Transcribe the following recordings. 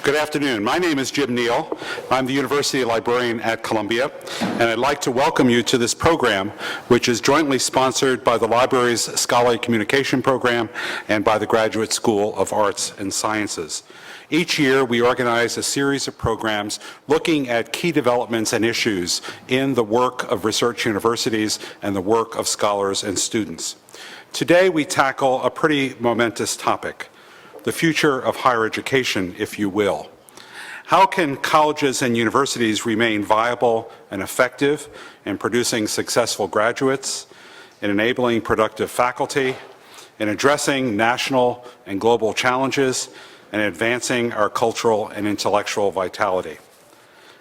Good afternoon. My name is Jim Neal. I'm the University Librarian at Columbia, and I'd like to welcome you to this program, which is jointly sponsored by the library's Scholarly Communication Program and by the Graduate School of Arts and Sciences. Each year, we organize a series of programs looking at key developments and issues in the work of research universities and the work of scholars and students. Today, we tackle a pretty momentous topic: the future of higher education, if you will. How can colleges and universities remain viable and effective in producing successful graduates, in enabling productive faculty, in addressing national and global challenges, and advancing our cultural and intellectual vitality?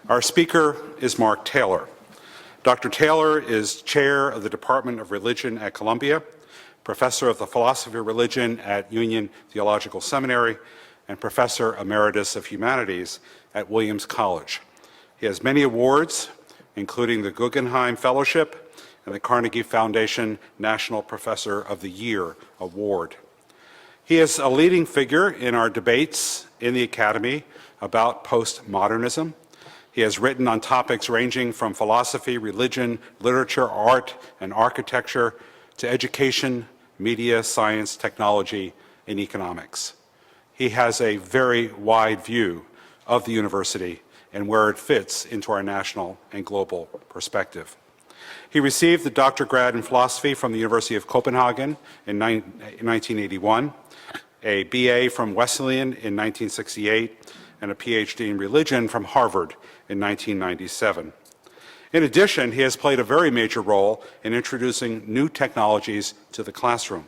Our speaker is Mark Taylor. Dr. Taylor is chair of the Department of Religion at Columbia, professor of the philosophy of religion at Union Theological Seminary, and professor emeritus of humanities at Williams College. He has many awards, including the Guggenheim Fellowship and the Carnegie Foundation National Professor of the Year Award. He is a leading figure in our debates in the Academy about postmodernism. He has written on topics ranging from philosophy, religion, literature, art, and architecture to education, media, science, technology, and economics. He has a very wide view of the university and where it fits into our national and global perspective. He received the doctorate grad in philosophy from the University of Copenhagen in 1981, a BA from Wesleyan in 1968, and a PhD in religion from Harvard in 1997. In addition, he has played a very major role in introducing new technologies to the classroom.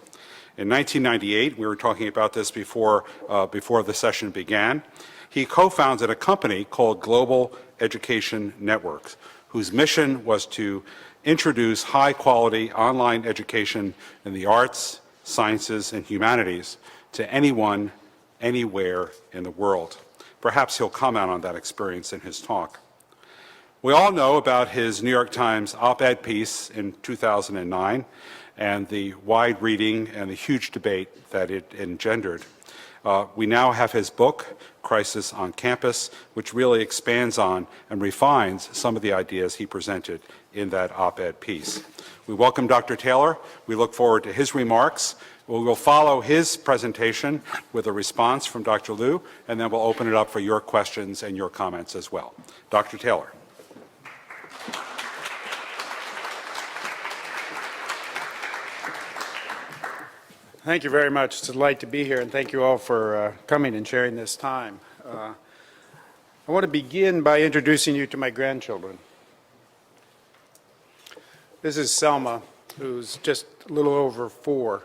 In 1998, we were talking about this before the session began, he co-founded a company called Global Education Networks, whose mission was to introduce high-quality online education in the arts, sciences, and humanities to anyone, anywhere in the world. Perhaps he'll comment on that experience in his talk. We all know about his New York Times op-ed piece in 2009 and the wide reading and the huge debate that it engendered. We now have his book, Crisis on Campus, which really expands on and refines some of the ideas he presented in that op-ed piece. We welcome Dr. Taylor. We look forward to his remarks. We will follow his presentation with a response from Dr. Liu, and then we'll open it up for your questions and your comments as well. Dr. Taylor. Thank you very much. It's a delight to be here, and thank you all for coming and sharing this time. I want to begin by introducing you to my grandchildren. This is Selma, who's just a little over 4,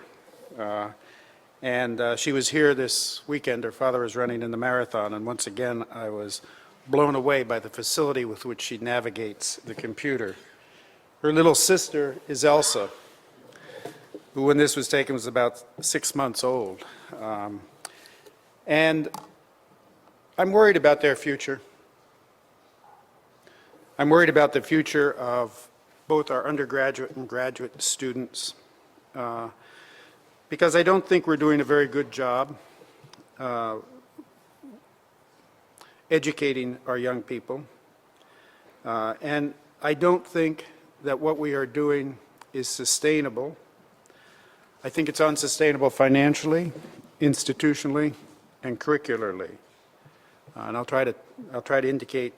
and she was here this weekend. Her father was running in the marathon, and once again I was blown away by the facility with which she navigates the computer. Her little sister is Elsa, who, when this was taken, was about 6 months old. And I'm worried about their future. I'm worried about the future of both our undergraduate and graduate students, because I don't think we're doing a very good job educating our young people. And I don't think that what we are doing is sustainable. I think it's unsustainable financially, institutionally, and curricularly. And I'll try to indicate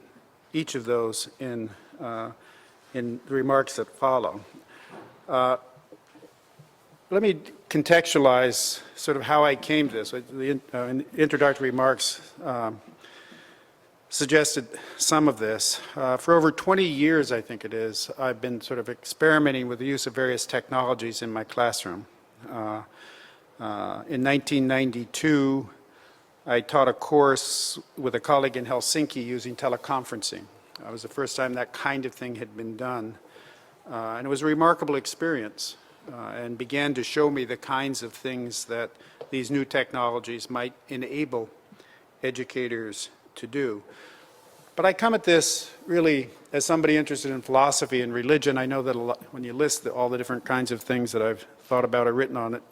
each of those in the remarks that follow. Let me contextualize sort of how I came to this. The introductory remarks suggested some of this. For over 20 years, I think it is, I've been sort of experimenting with the use of various technologies in my classroom. In 1992, I taught a course with a colleague in Helsinki using teleconferencing. It was the first time that kind of thing had been done. And it was a remarkable experience and began to show me the kinds of things that these new technologies might enable educators to do. But I come at this really as somebody interested in philosophy and religion. I know that when you list all the different kinds of things that I've thought about or written on, it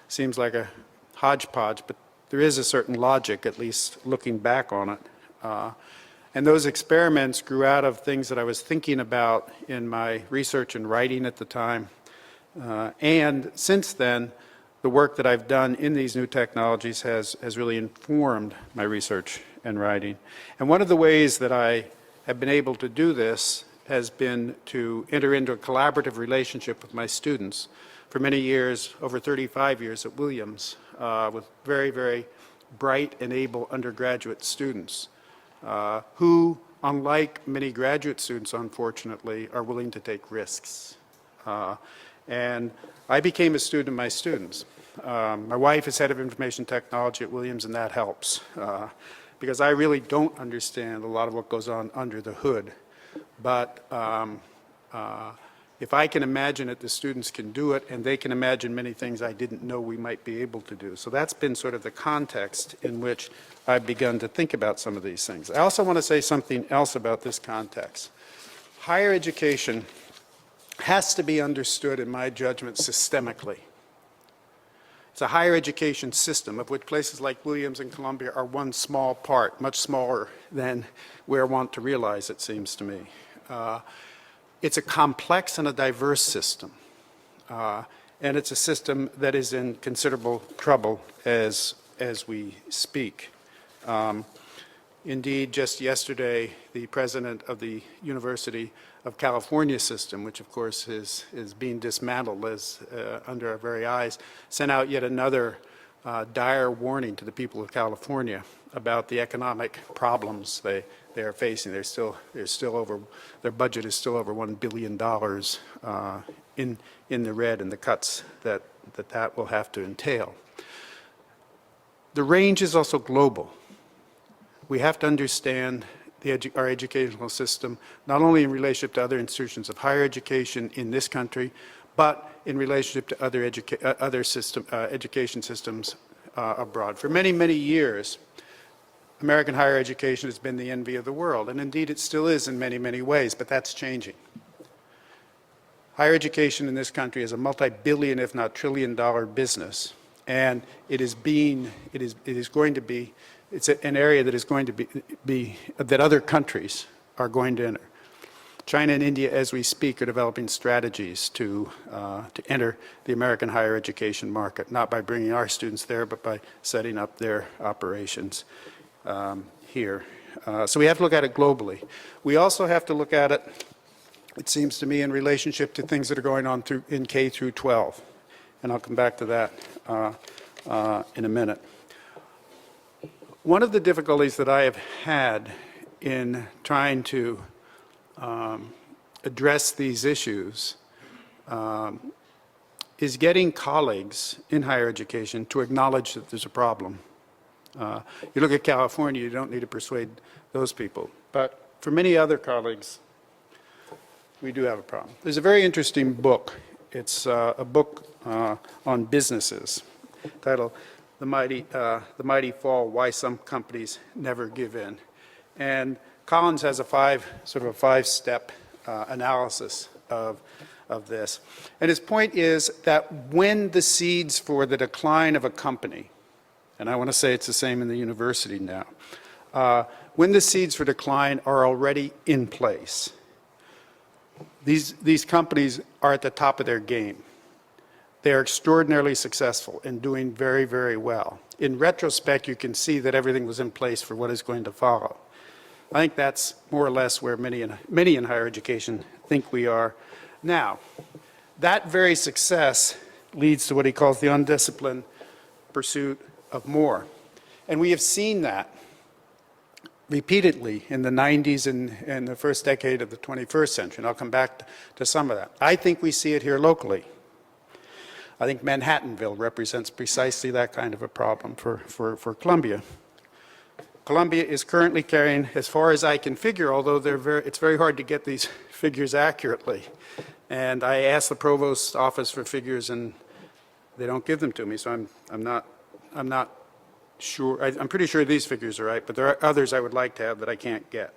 seems like a hodgepodge, but there is a certain logic, at least looking back on it. And those experiments grew out of things that I was thinking about in my research and writing at the time. And since then, the work that I've done in these new technologies has really informed my research and writing. And one of the ways that I have been able to do this has been to enter into a collaborative relationship with my students for many years, over 35 years at Williams, with very, very bright and able undergraduate students who, unlike many graduate students, unfortunately, are willing to take risks. And I became a student of my students. My wife is head of information technology at Williams, and that helps because I really don't understand a lot of what goes on under the hood. But if I can imagine it, the students can do it, and they can imagine many things I didn't know we might be able to do. So that's been sort of the context in which I've begun to think about some of these things. I also want to say something else about this context. Higher education has to be understood, in my judgment, systemically. It's a higher education system of which places like Williams and Columbia are one small part, much smaller than we're wont to realize, it seems to me. It's a complex and a diverse system, and it's a system that is in considerable trouble as we speak. Indeed, just yesterday, the president of the University of California system, which of course is being dismantled under our very eyes, sent out yet another dire warning to the people of California about the economic problems they are facing. Their budget is still over $1 billion in the red, and the cuts that will have to entail. The range is also global. We have to understand our educational system, not only in relationship to other institutions of higher education in this country, but in relationship to other education systems abroad. For many, many years, American higher education has been the envy of the world, and indeed it still is in many, many ways, but that's changing. Higher education in this country is a multi-billion, if not trillion-dollar business, and it's an area that is going to be that other countries are going to enter. China and India, as we speak, are developing strategies to enter the American higher education market, not by bringing our students there, but by setting up their operations here. So we have to look at it globally. We also have to look at it, it seems to me, in relationship to things that are going on in K through 12. And I'll come back to that in a minute. One of the difficulties that I have had in trying to address these issues is getting colleagues in higher education to acknowledge that there's a problem. You look at California, you don't need to persuade those people. But for many other colleagues, we do have a problem. There's a very interesting book. It's a book on businesses titled The Mighty Fall, Why Some Companies Never Give In. And Collins has a five-step analysis of this. And his point is that when the seeds for the decline of a company, and I want to say it's the same in the university now, when the seeds for decline are already in place, these companies are at the top of their game. They are extraordinarily successful and doing very, very well. In retrospect, you can see that everything was in place for what is going to follow. I think that's more or less where many in higher education think we are now. That very success leads to what he calls the undisciplined pursuit of more. And we have seen that repeatedly in the 90s and the first decade of the 21st century, and I'll come back to some of that. I think we see it here locally. I think Manhattanville represents precisely that kind of a problem for Columbia. Columbia is currently carrying, as far as I can figure, although it's very hard to get these figures accurately. And I asked the provost's office for figures, and they don't give them to me, so I'm not sure. I'm pretty sure these figures are right, but there are others I would like to have that I can't get.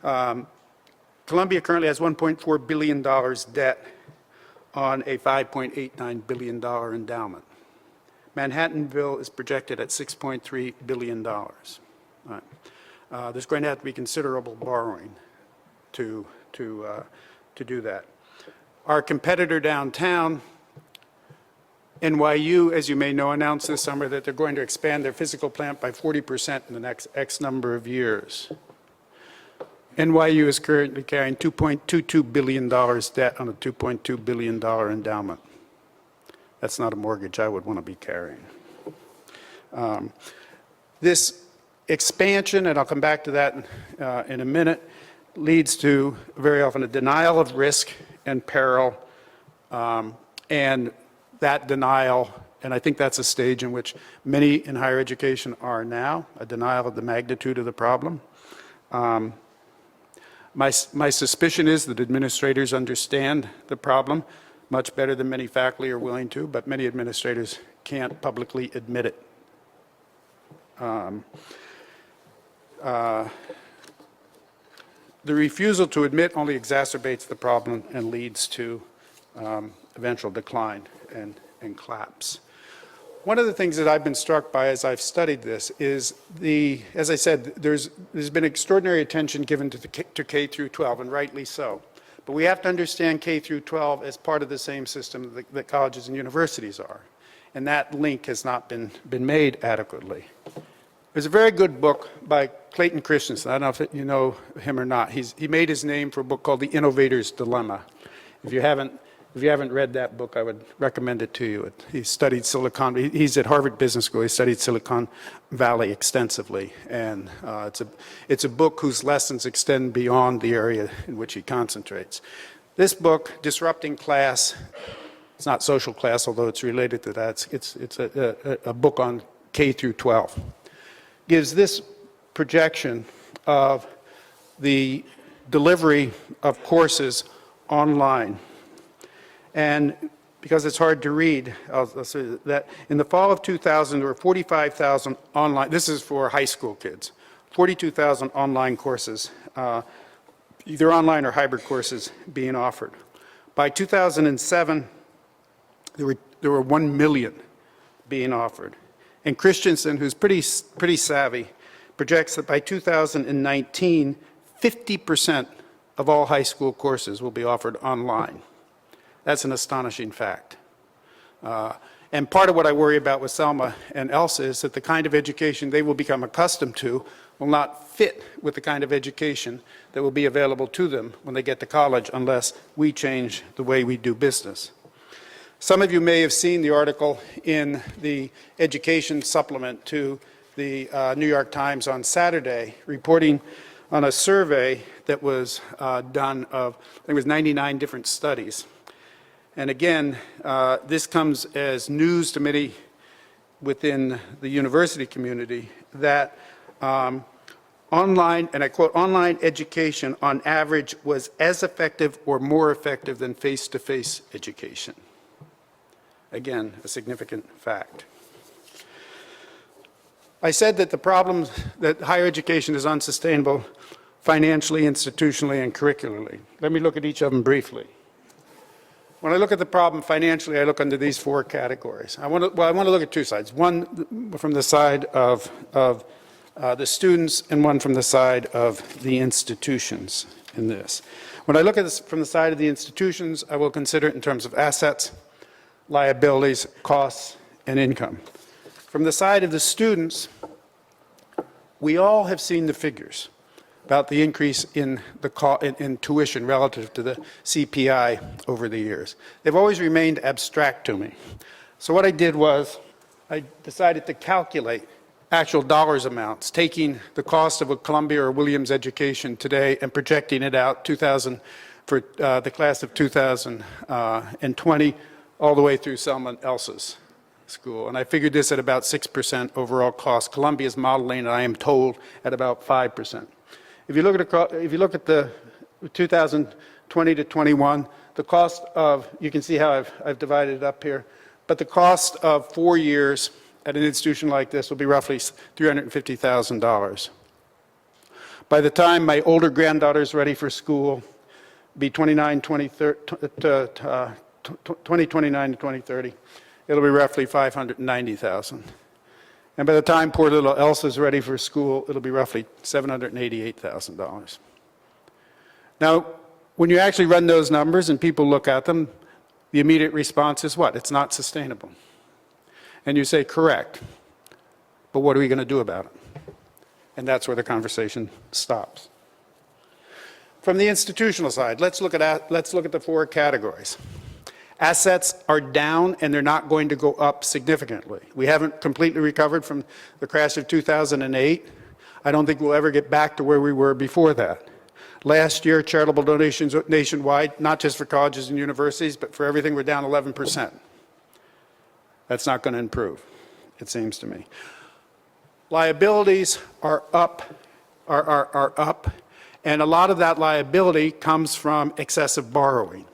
Columbia currently has $1.4 billion debt on a $5.89 billion endowment. Manhattanville is projected at $6.3 billion. Right. There's going to have to be considerable borrowing to do that. Our competitor downtown, NYU, as you may know, announced this summer that they're going to expand their physical plant by 40% in the next X number of years. NYU is currently carrying $2.22 billion debt on a $2.2 billion endowment. That's not a mortgage I would want to be carrying. This expansion, and I'll come back to that in a minute, leads to very often a denial of risk and peril, and that denial, and I think that's a stage in which many in higher education are now, a denial of the magnitude of the problem. My suspicion is that administrators understand the problem much better than many faculty are willing to, but many administrators can't publicly admit it. The refusal to admit only exacerbates the problem and leads to eventual decline and collapse. One of the things that I've been struck by as I've studied this is as I said, there's been extraordinary attention given to K through 12, and rightly so. But we have to understand K through 12 as part of the same system that colleges and universities are. And that link has not been made adequately. There's a very good book by Clayton Christensen. I don't know if you know him or not. He made his name for a book called The Innovators Dilemma. If you haven't read that book, I would recommend it to you. He studied he's at Harvard Business School. He studied Silicon Valley extensively. And it's a book whose lessons extend beyond the area in which he concentrates. This book, Disrupting Class, it's not social class, although it's related to that. It's a book on K through 12. Gives this projection of the delivery of courses online. And because it's hard to read, I'll say that in the fall of 2000, there were 45,000 online, this is for high school kids, 42,000 online courses, either online or hybrid courses being offered. By 2007, there were 1 million being offered. And Christensen, who's pretty savvy, projects that by 2019, 50% of all high school courses will be offered online. That's an astonishing fact. And part of what I worry about with Selma and Elsa is that the kind of education they will become accustomed to will not fit with the kind of education that will be available to them when they get to college unless we change the way we do business. Some of you may have seen the article in the education supplement to the New York Times on Saturday, reporting on a survey that was done of, I think it was 99 different studies. And again, this comes as news to many within the university community that online, and I quote, online education on average was as effective or more effective than face-to-face education. Again, a significant fact. I said that the problem that higher education is unsustainable financially, institutionally, and curricularly. Let me look at each of them briefly. When I look at the problem financially, I look under these four categories. I want to look at two sides. One from the side of the students and one from the side of the institutions in this. When I look at this from the side of the institutions, I will consider it in terms of assets, liabilities, costs, and income. From the side of the students, we all have seen the figures about the increase in tuition relative to the CPI over the years. They've always remained abstract to me. So what I did was I decided to calculate actual dollars amounts, taking the cost of a Columbia or Williams education today and projecting it out for the class of 2020 all the way through Selma and Elsa's school. And I figured this at about 6% overall cost. Columbia's modeling, I am told, at about 5%. If you look at the 2020 to 21, the cost of, you can see how I've divided it up here, but the cost of 4 years at an institution like this will be roughly $350,000. By the time my older granddaughter's ready for school, be 2029 to 2030, it'll be roughly $590,000. And by the time poor little Elsa's ready for school, it'll be roughly $788,000. Now, when you actually run those numbers and people look at them, the immediate response is what? It's not sustainable. And you say, correct. But what are we going to do about it? And that's where the conversation stops. From the institutional side, let's look at the four categories. Assets are down, and they're not going to go up significantly. We haven't completely recovered from the crash of 2008. I don't think we'll ever get back to where we were before that. Last year, charitable donations nationwide, not just for colleges and universities, but for everything, were down 11%. That's not going to improve, it seems to me. Liabilities are up, and a lot of that liability comes from excessive borrowing.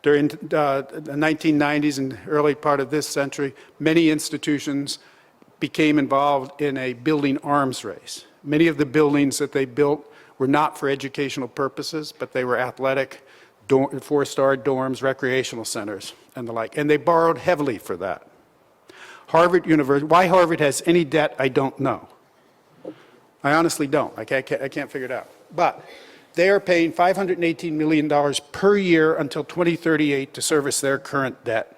During the 1990s and early part of this century, many institutions became involved in a building arms race. Many of the buildings that they built were not for educational purposes, but they were athletic, four-star dorms, recreational centers, and the like. And they borrowed heavily for that. Harvard University, why Harvard has any debt, I don't know. I honestly don't. I can't figure it out. But they are paying $518 million per year until 2038 to service their current debt.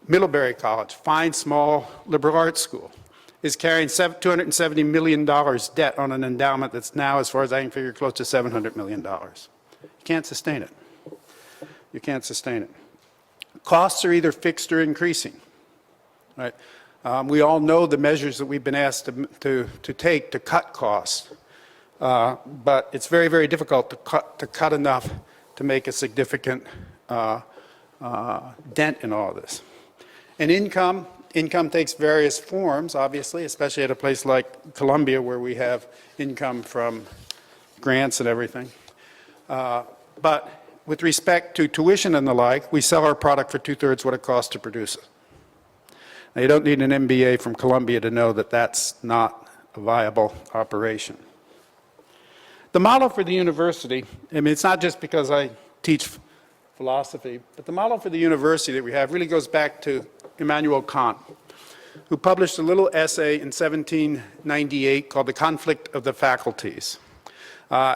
Middlebury College, fine, small liberal arts school, is carrying $270 million debt on an endowment that's now, as far as I can figure, close to $700 million. You can't sustain it. You can't sustain it. Costs are either fixed or increasing. Right? We all know the measures that we've been asked to take to cut costs, but it's very, very difficult to cut enough to make a significant dent in all this. And income takes various forms, obviously, especially at a place like Columbia, where we have income from grants and everything. But with respect to tuition and the like, we sell our product for 2/3 what it costs to produce it. Now, you don't need an MBA from Columbia to know that that's not a viable operation. The model for the university, I mean, it's not just because I teach philosophy, but the model for the university that we have really goes back to Immanuel Kant, who published a little essay in 1798 called The Conflict of the Faculties.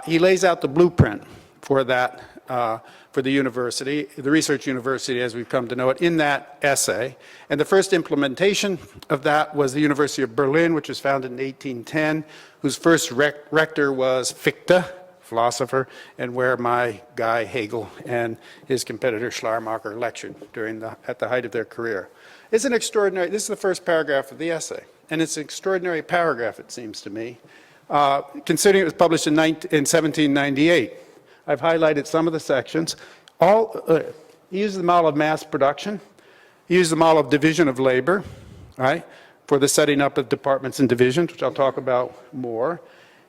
He lays out the blueprint for that, for the university, the research university as we've come to know it, in that essay. And the first implementation of that was the University of Berlin, which was founded in 1810, whose first rector was Fichte, philosopher, and where my guy Hegel and his competitor Schleiermacher lectured at the height of their career. It's an extraordinary, this is the first paragraph of the essay, and it's an extraordinary paragraph, it seems to me, considering it was published in 1798. I've highlighted some of the sections. He uses the model of mass production. He uses the model of division of labor, right, for the setting up of departments and divisions, which I'll talk about more.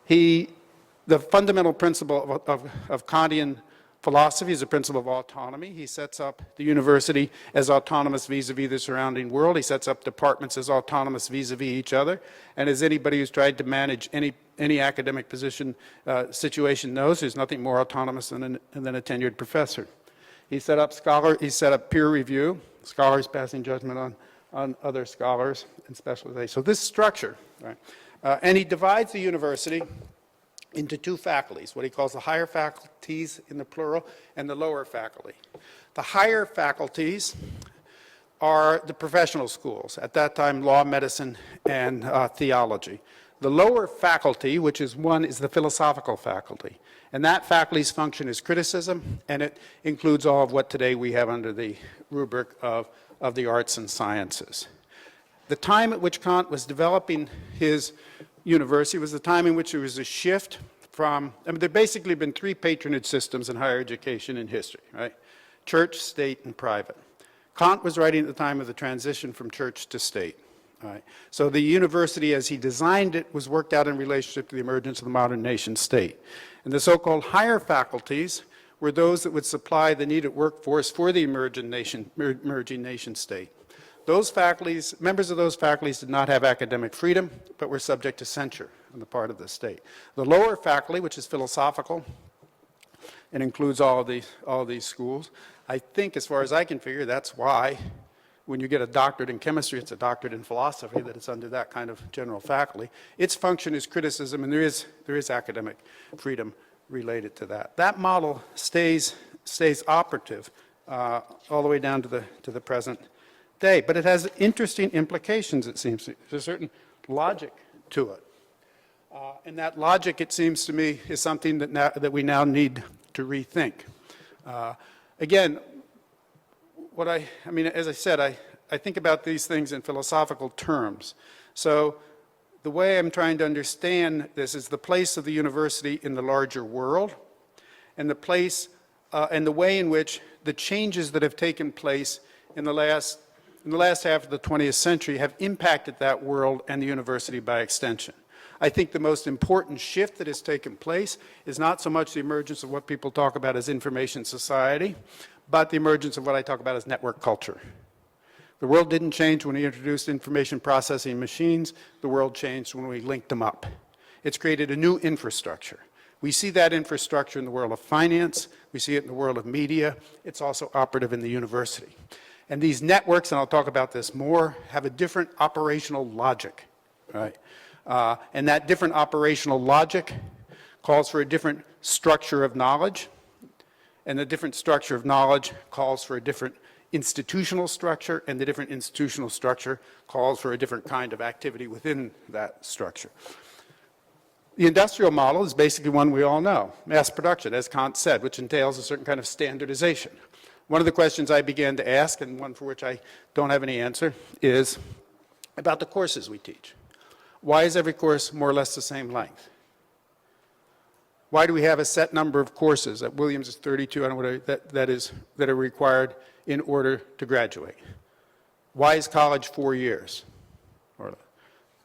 The fundamental principle of Kantian philosophy is the principle of autonomy. He sets up the university as autonomous vis-a-vis the surrounding world. He sets up departments as autonomous vis-a-vis each other. And as anybody who's tried to manage any academic situation knows, there's nothing more autonomous than a tenured professor. He set up peer review, scholars passing judgment on other scholars and specialization. So this structure, right? And he divides the university into two faculties, what he calls the higher faculties in the plural and the lower faculty. The higher faculties are the professional schools, at that time law, medicine, and theology. The lower faculty, which is the philosophical faculty. And that faculty's function is criticism, and it includes all of what today we have under the rubric of the arts and sciences. The time at which Kant was developing his university was the time in which there was a shift from, there basically been three patronage systems in higher education in history, right? Church, state, and private. Kant was writing at the time of the transition from church to state. Right. So the university, as he designed it, was worked out in relationship to the emergence of the modern nation state. And the so-called higher faculties were those that would supply the needed workforce for the emerging nation state. Those faculties, members of those faculties did not have academic freedom, but were subject to censure on the part of the state. The lower faculty, which is philosophical, and includes all of these schools. I think, as far as I can figure, that's why when you get a doctorate in chemistry, it's a doctorate in philosophy, that it's under that kind of general faculty. Its function is criticism, and there is academic freedom related to that. That model stays operative all the way down to the present day, but it has interesting implications, it seems. There's a certain logic to it. And that logic, it seems to me, is something that we now need to rethink. Again, I mean, as I said, I think about these things in philosophical terms. So the way I'm trying to understand this is the place of the university in the larger world, and the place and the way in which the changes that have taken place in the last half of the 20th century have impacted that world and the university by extension. I think the most important shift that has taken place is not so much the emergence of what people talk about as information society, but the emergence of what I talk about as network culture. The world didn't change when we introduced information processing machines. The world changed when we linked them up. It's created a new infrastructure. We see that infrastructure in the world of finance. We see it in the world of media. It's also operative in the university. And these networks, and I'll talk about this more, have a different operational logic, right? And that different operational logic calls for a different structure of knowledge, and the different structure of knowledge calls for a different institutional structure, and the different institutional structure calls for a different kind of activity within that structure. The industrial model is basically one we all know, mass production, as Kant said, which entails a certain kind of standardization. One of the questions I began to ask, and one for which I don't have any answer, is about the courses we teach. Why is every course more or less the same length? Why do we have a set number of courses? At Williams, it's 32, I don't know what that are required in order to graduate. Why is college 4 years?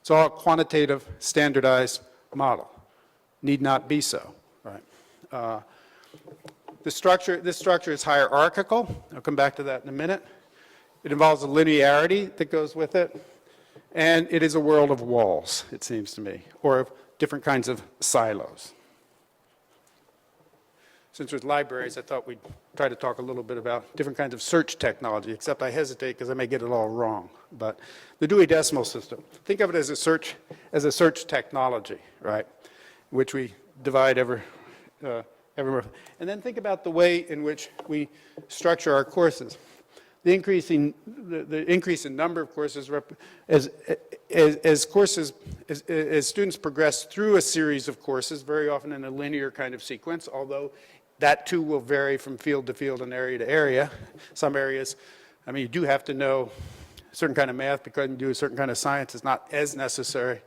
It's all a quantitative, standardized model. Need not be so, right? This structure is hierarchical. I'll come back to that in a minute. It involves a linearity that goes with it. And it is a world of walls, it seems to me, or of different kinds of silos. Since with libraries, I thought we'd try to talk a little bit about different kinds of search technology, except I hesitate because I may get it all wrong. But the Dewey Decimal System, think of it as a search technology, right, which we divide everywhere. And then think about the way in which we structure our courses. The increase in number of courses as students progress through a series of courses, very often in a linear kind of sequence, although that too will vary from field to field and area to area. Some areas, I mean, you do have to know a certain kind of math because you do a certain kind of science. It's not as necessary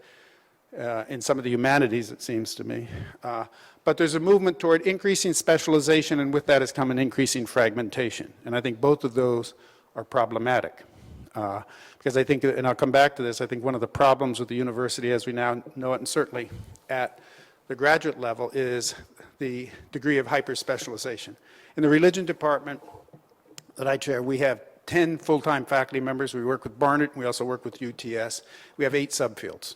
in some of the humanities, it seems to me. But there's a movement toward increasing specialization, and with that has come an increasing fragmentation. And I think both of those are problematic. Because I think, and I'll come back to this, I think one of the problems with the university as we now know it, and certainly at the graduate level, is the degree of hyper-specialization. In the religion department that I chair, we have 10 full-time faculty members. We work with Barnard, and we also work with UTS. We have 8 subfields.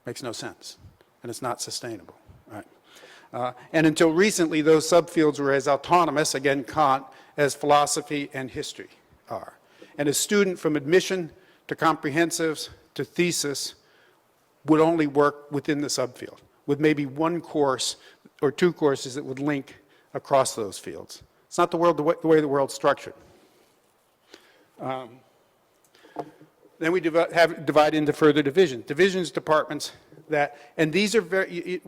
Makes no sense, and it's not sustainable. Right? And until recently, those subfields were as autonomous, again, Kant, as philosophy and history are. And a student from admission to comprehensives to thesis would only work within the subfield, with maybe one course or 2 courses that would link across those fields. It's not the way the world's structured. Then we divide into further divisions. Divisions, departments that, and these are very,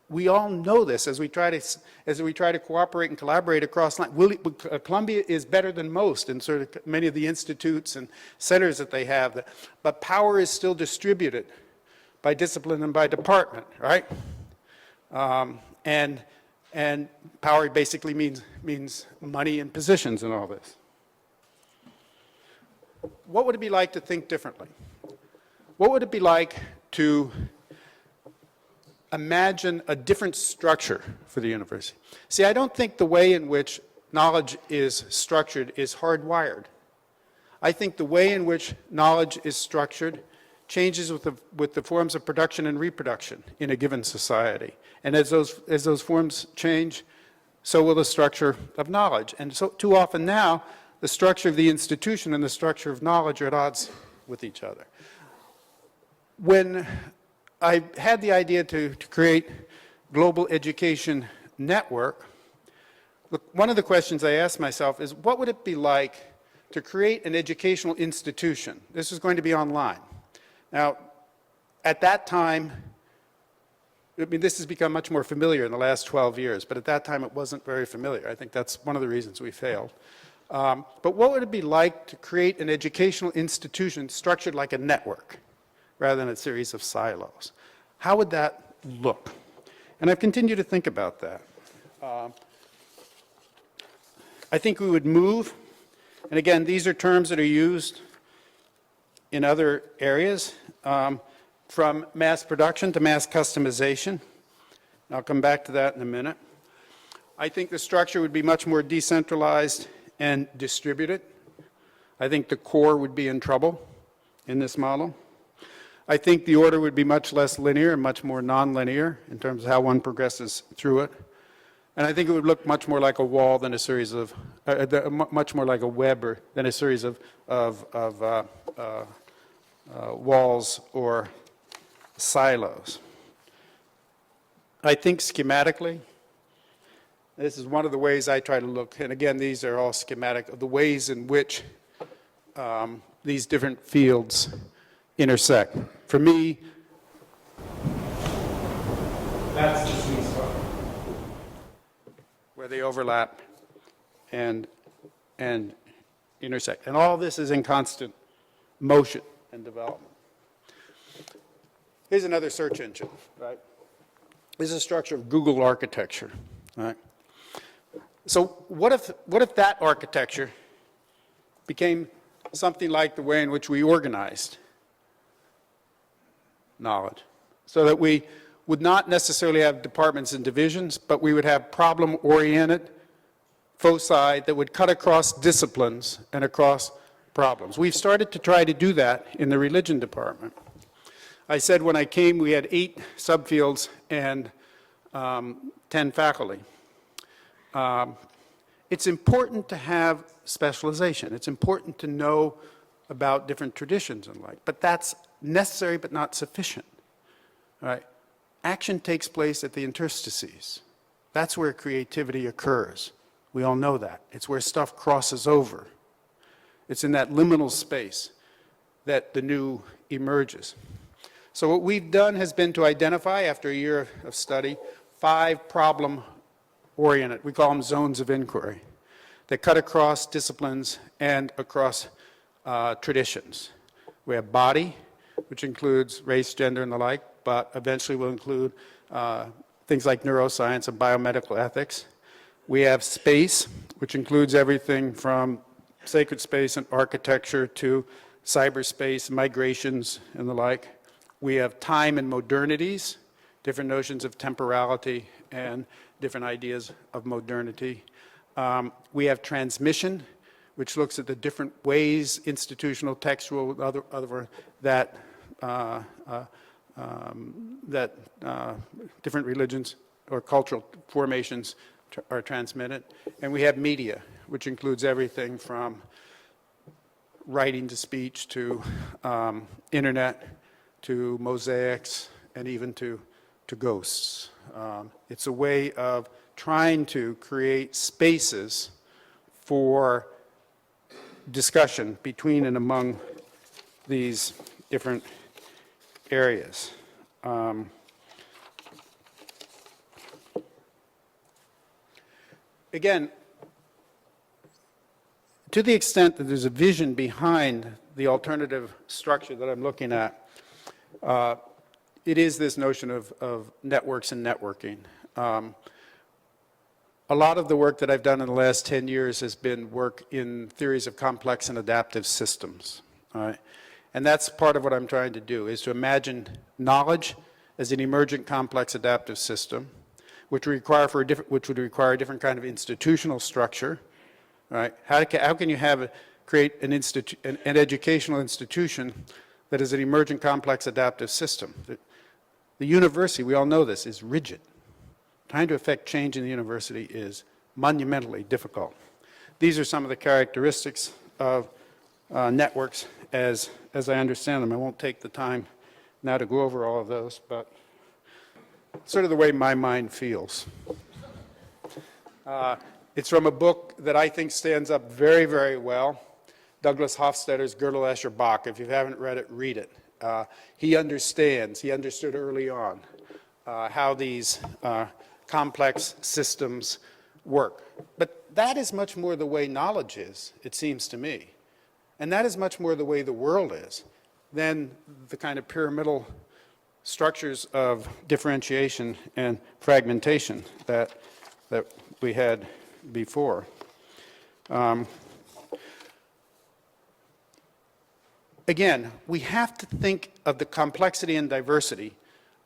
we all know this as we try to cooperate and collaborate across line. Columbia is better than most in sort of many of the institutes and centers that they have, but power is still distributed by discipline and by department, right? And power basically means money and positions and all this. What would it be like to think differently? What would it be like to imagine a different structure for the university? See, I don't think the way in which knowledge is structured is hardwired. I think the way in which knowledge is structured changes with the forms of production and reproduction in a given society. And as those forms change, so will the structure of knowledge. And so too often now, the structure of the institution and the structure of knowledge are at odds with each other. When I had the idea to create global education network, one of the questions I asked myself is, what would it be like to create an educational institution? This is going to be online. Now, at that time, I mean, this has become much more familiar in the last 12 years, but at that time it wasn't very familiar. I think that's one of the reasons we failed. But what would it be like to create an educational institution structured like a network rather than a series of silos? How would that look? And I've continued to think about that. I think we would move, and again, these are terms that are used in other areas, from mass production to mass customization. I'll come back to that in a minute. I think the structure would be much more decentralized and distributed. I think the core would be in trouble in this model. I think the order would be much less linear and much more nonlinear in terms of how one progresses through it. And I think it would look much more like a wall than a series of, much more like a web than a series of walls or silos. I think schematically, this is one of the ways I try to look, and again, these are all schematic, of the ways in which these different fields intersect. For me, that's the sweet spot, where they overlap and intersect. And all this is in constant motion and development. Here's another search engine, right? This is a structure of Google architecture, right? So what if that architecture became something like the way in which we organized knowledge, so that we would not necessarily have departments and divisions, but we would have problem-oriented foci that would cut across disciplines and across problems. We've started to try to do that in the religion department. I said when I came we had 8 subfields and 10 faculty. It's important to have specialization. It's important to know about different traditions and like, but that's necessary but not sufficient. All right? Action takes place at the interstices. That's where creativity occurs. We all know that. It's where stuff crosses over. It's in that liminal space that the new emerges. So what we've done has been to identify, after a year of study, 5 problem-oriented, we call them zones of inquiry, that cut across disciplines and across traditions. We have body, which includes race, gender, and the like, but eventually will include things like neuroscience and biomedical ethics. We have space, which includes everything from sacred space and architecture to cyberspace, migrations, and the like. We have time and modernities, different notions of temporality and different ideas of modernity. We have transmission, which looks at the different ways, institutional, textual, other that different religions or cultural formations are transmitted. And we have media, which includes everything from writing to speech to internet to mosaics and even to ghosts. It's a way of trying to create spaces for discussion between and among these different areas. Again, to the extent that there's a vision behind the alternative structure that I'm looking at, it is this notion of networks and networking. A lot of the work that I've done in the last 10 years has been work in theories of complex and adaptive systems. All right? And that's part of what I'm trying to do, is to imagine knowledge as an emergent complex adaptive system, which would require a different kind of institutional structure. Right? How can you create an educational institution that is an emergent, complex, adaptive system. The university, we all know this, is rigid. Trying to affect change in the university is monumentally difficult. These are some of the characteristics of networks as I understand them. I won't take the time now to go over all of those, but sort of the way my mind feels. It's from a book that I think stands up very, very well, Douglas Hofstadter's Gödel, Escher, Bach. If you haven't read it, read it. He understood early on how these complex systems work. But that is much more the way knowledge is, it seems to me. And that is much more the way the world is than the kind of pyramidal structures of differentiation and fragmentation that we had before. Again, we have to think of the complexity and diversity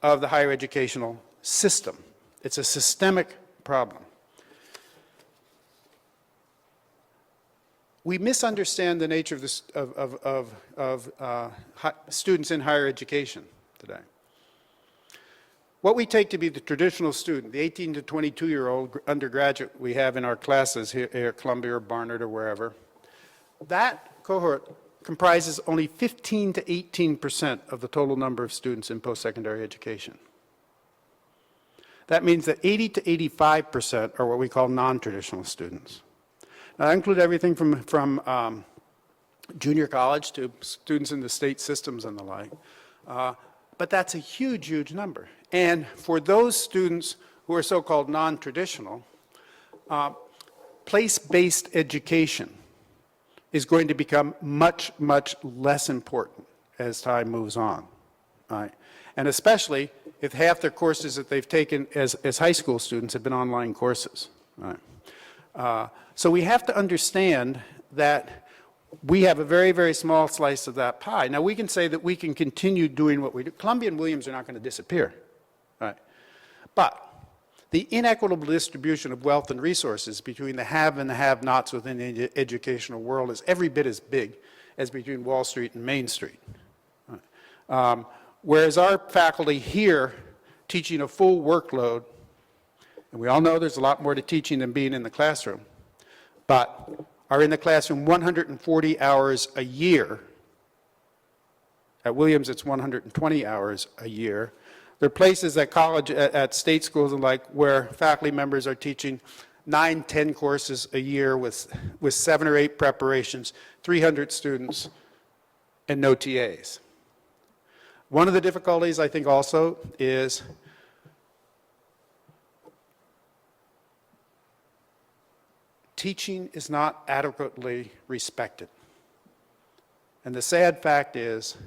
of the higher educational system. It's a systemic problem. We misunderstand the nature of, this, of students in higher education today. What we take to be the traditional student, the 18 to 22-year-old undergraduate we have in our classes here at Columbia or Barnard or wherever, that cohort comprises only 15 to 18% of the total number of students in post-secondary education. That means that 80 to 85% are what we call non-traditional students. Now, I include everything from junior college to students in the state systems and the like. But that's a huge, huge number. And for those students who are so-called non-traditional, place-based education is going to become much, much less important as time moves on. Right? And especially if half their courses that they've taken as high school students have been online courses. Right? So we have to understand that we have a very, very small slice of that pie. Now, we can say that we can continue doing what we do. Columbia and Williams are not going to disappear. Right? But the inequitable distribution of wealth and resources between the have and the have-nots within the educational world is every bit as big as between Wall Street and Main Street. Right? Whereas our faculty here teaching a full workload, and we all know there's a lot more to teaching than being in the classroom, but are in the classroom 140 hours a year. At Williams, it's 120 hours a year. There are places at college, at state schools and like, where faculty members are teaching 9, 10 courses a year with 7 or 8 preparations, 300 students, and no TAs. One of the difficulties, I think, also is teaching is not adequately respected. And the sad fact is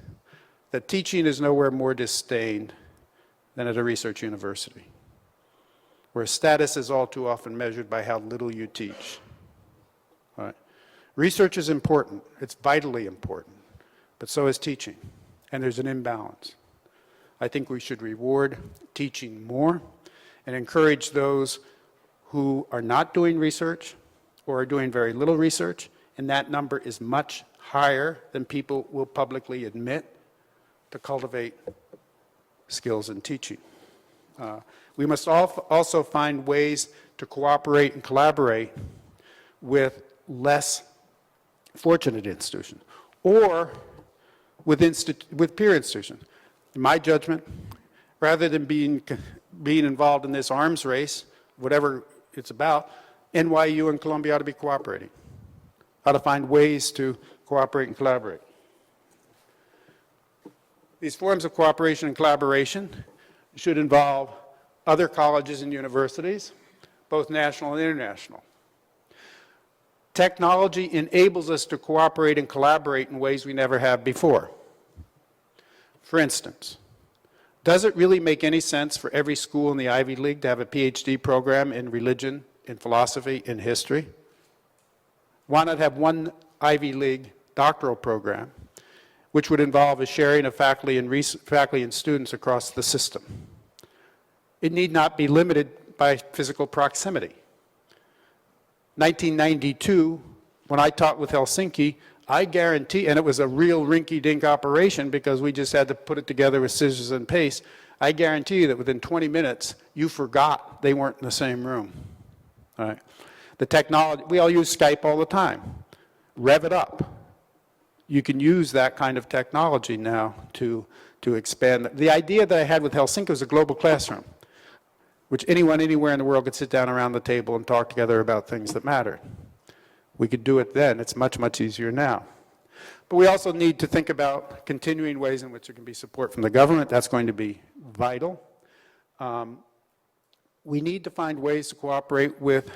that teaching is nowhere more disdained than at a research university, where status is all too often measured by how little you teach. Right? Research is important. It's vitally important. But so is teaching. And there's an imbalance. I think we should reward teaching more and encourage those who are not doing research or are doing very little research, and that number is much higher than people will publicly admit, to cultivate skills in teaching. We must also find ways to cooperate and collaborate with less fortunate institutions or with peer institutions. In my judgment, rather than being involved in this arms race, whatever it's about, NYU and Columbia ought to be cooperating, ought to find ways to cooperate and collaborate. These forms of cooperation and collaboration should involve other colleges and universities, both national and international. Technology enables us to cooperate and collaborate in ways we never have before. For instance, does it really make any sense for every school in the Ivy League to have a PhD program in religion, in philosophy, in history? Why not have one Ivy League doctoral program, which would involve a sharing of faculty and students across the system? It need not be limited by physical proximity. 1992, when I taught with Helsinki, I guarantee, and it was a real rinky-dink operation because we just had to put it together with scissors and paste, I guarantee you that within 20 minutes, you forgot they weren't in the same room. All right? The technology, we all use Skype all the time. Rev it up. You can use that kind of technology now to expand. The idea that I had with Helsinki was a global classroom, which anyone anywhere in the world could sit down around the table and talk together about things that mattered. We could do it then. It's much, much easier now. But we also need to think about continuing ways in which there can be support from the government. That's going to be vital. We need to find ways to cooperate with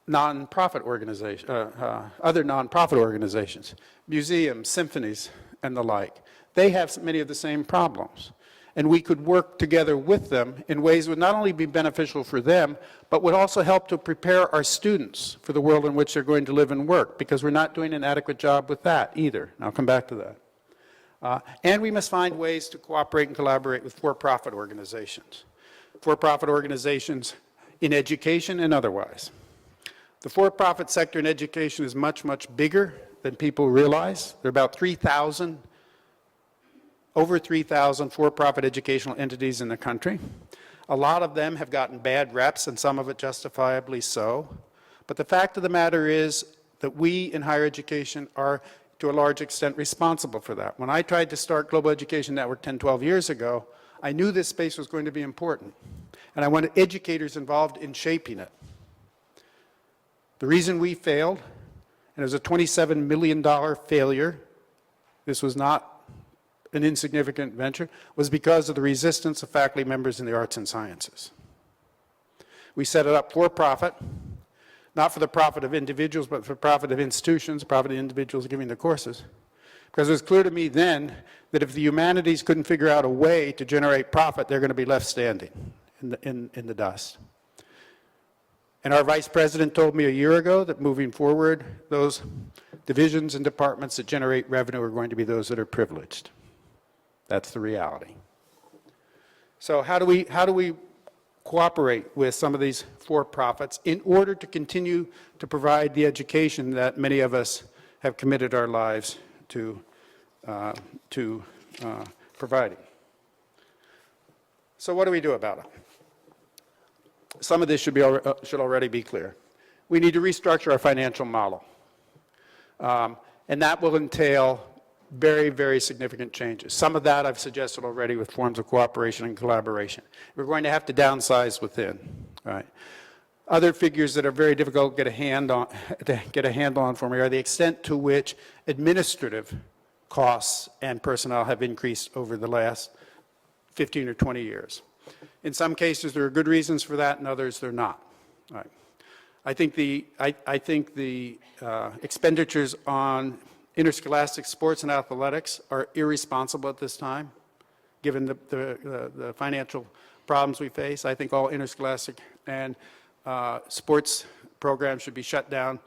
nonprofit organizations, other nonprofit organizations, museums, symphonies, and the like. They have many of the same problems. And we could work together with them in ways that would not only be beneficial for them, but would also help to prepare our students for the world in which they're going to live and work, because we're not doing an adequate job with that either. And I'll come back to that. And we must find ways to cooperate and collaborate with for-profit organizations. For-profit organizations in education and otherwise. The for-profit sector in education is much, much bigger than people realize. There are about 3,000, over 3,000 for-profit educational entities in the country. A lot of them have gotten bad reps, and some of it justifiably so. But the fact of the matter is that we in higher education are, to a large extent, responsible for that. When I tried to start Global Education Network 10, 12 years ago, I knew this space was going to be important. And I wanted educators involved in shaping it. The reason we failed, and it was a $27 million failure, this was not an insignificant venture, was because of the resistance of faculty members in the arts and sciences. We set it up for profit, not for the profit of individuals, but for the profit of institutions, profit of individuals giving the courses. Because it was clear to me then that if the humanities couldn't figure out a way to generate profit, they're going to be left standing in the dust. And our vice president told me a year ago that moving forward, those divisions and departments that generate revenue are going to be those that are privileged. That's the reality. So how do we cooperate with some of these for-profits in order to continue to provide the education that many of us have committed our lives to providing? So what do we do about it? Some of this should already be clear. We need to restructure our financial model. And that will entail very, very significant changes. Some of that I've suggested already with forms of cooperation and collaboration. We're going to have to downsize within. Right? Other figures that are very difficult to get a handle on for me are the extent to which administrative costs and personnel have increased over the last 15 or 20 years. In some cases, there are good reasons for that, and others they're not. Right. I think the expenditures on interscholastic sports and athletics are irresponsible at this time, given the financial problems we face. I think all interscholastic and sports programs should be shut down,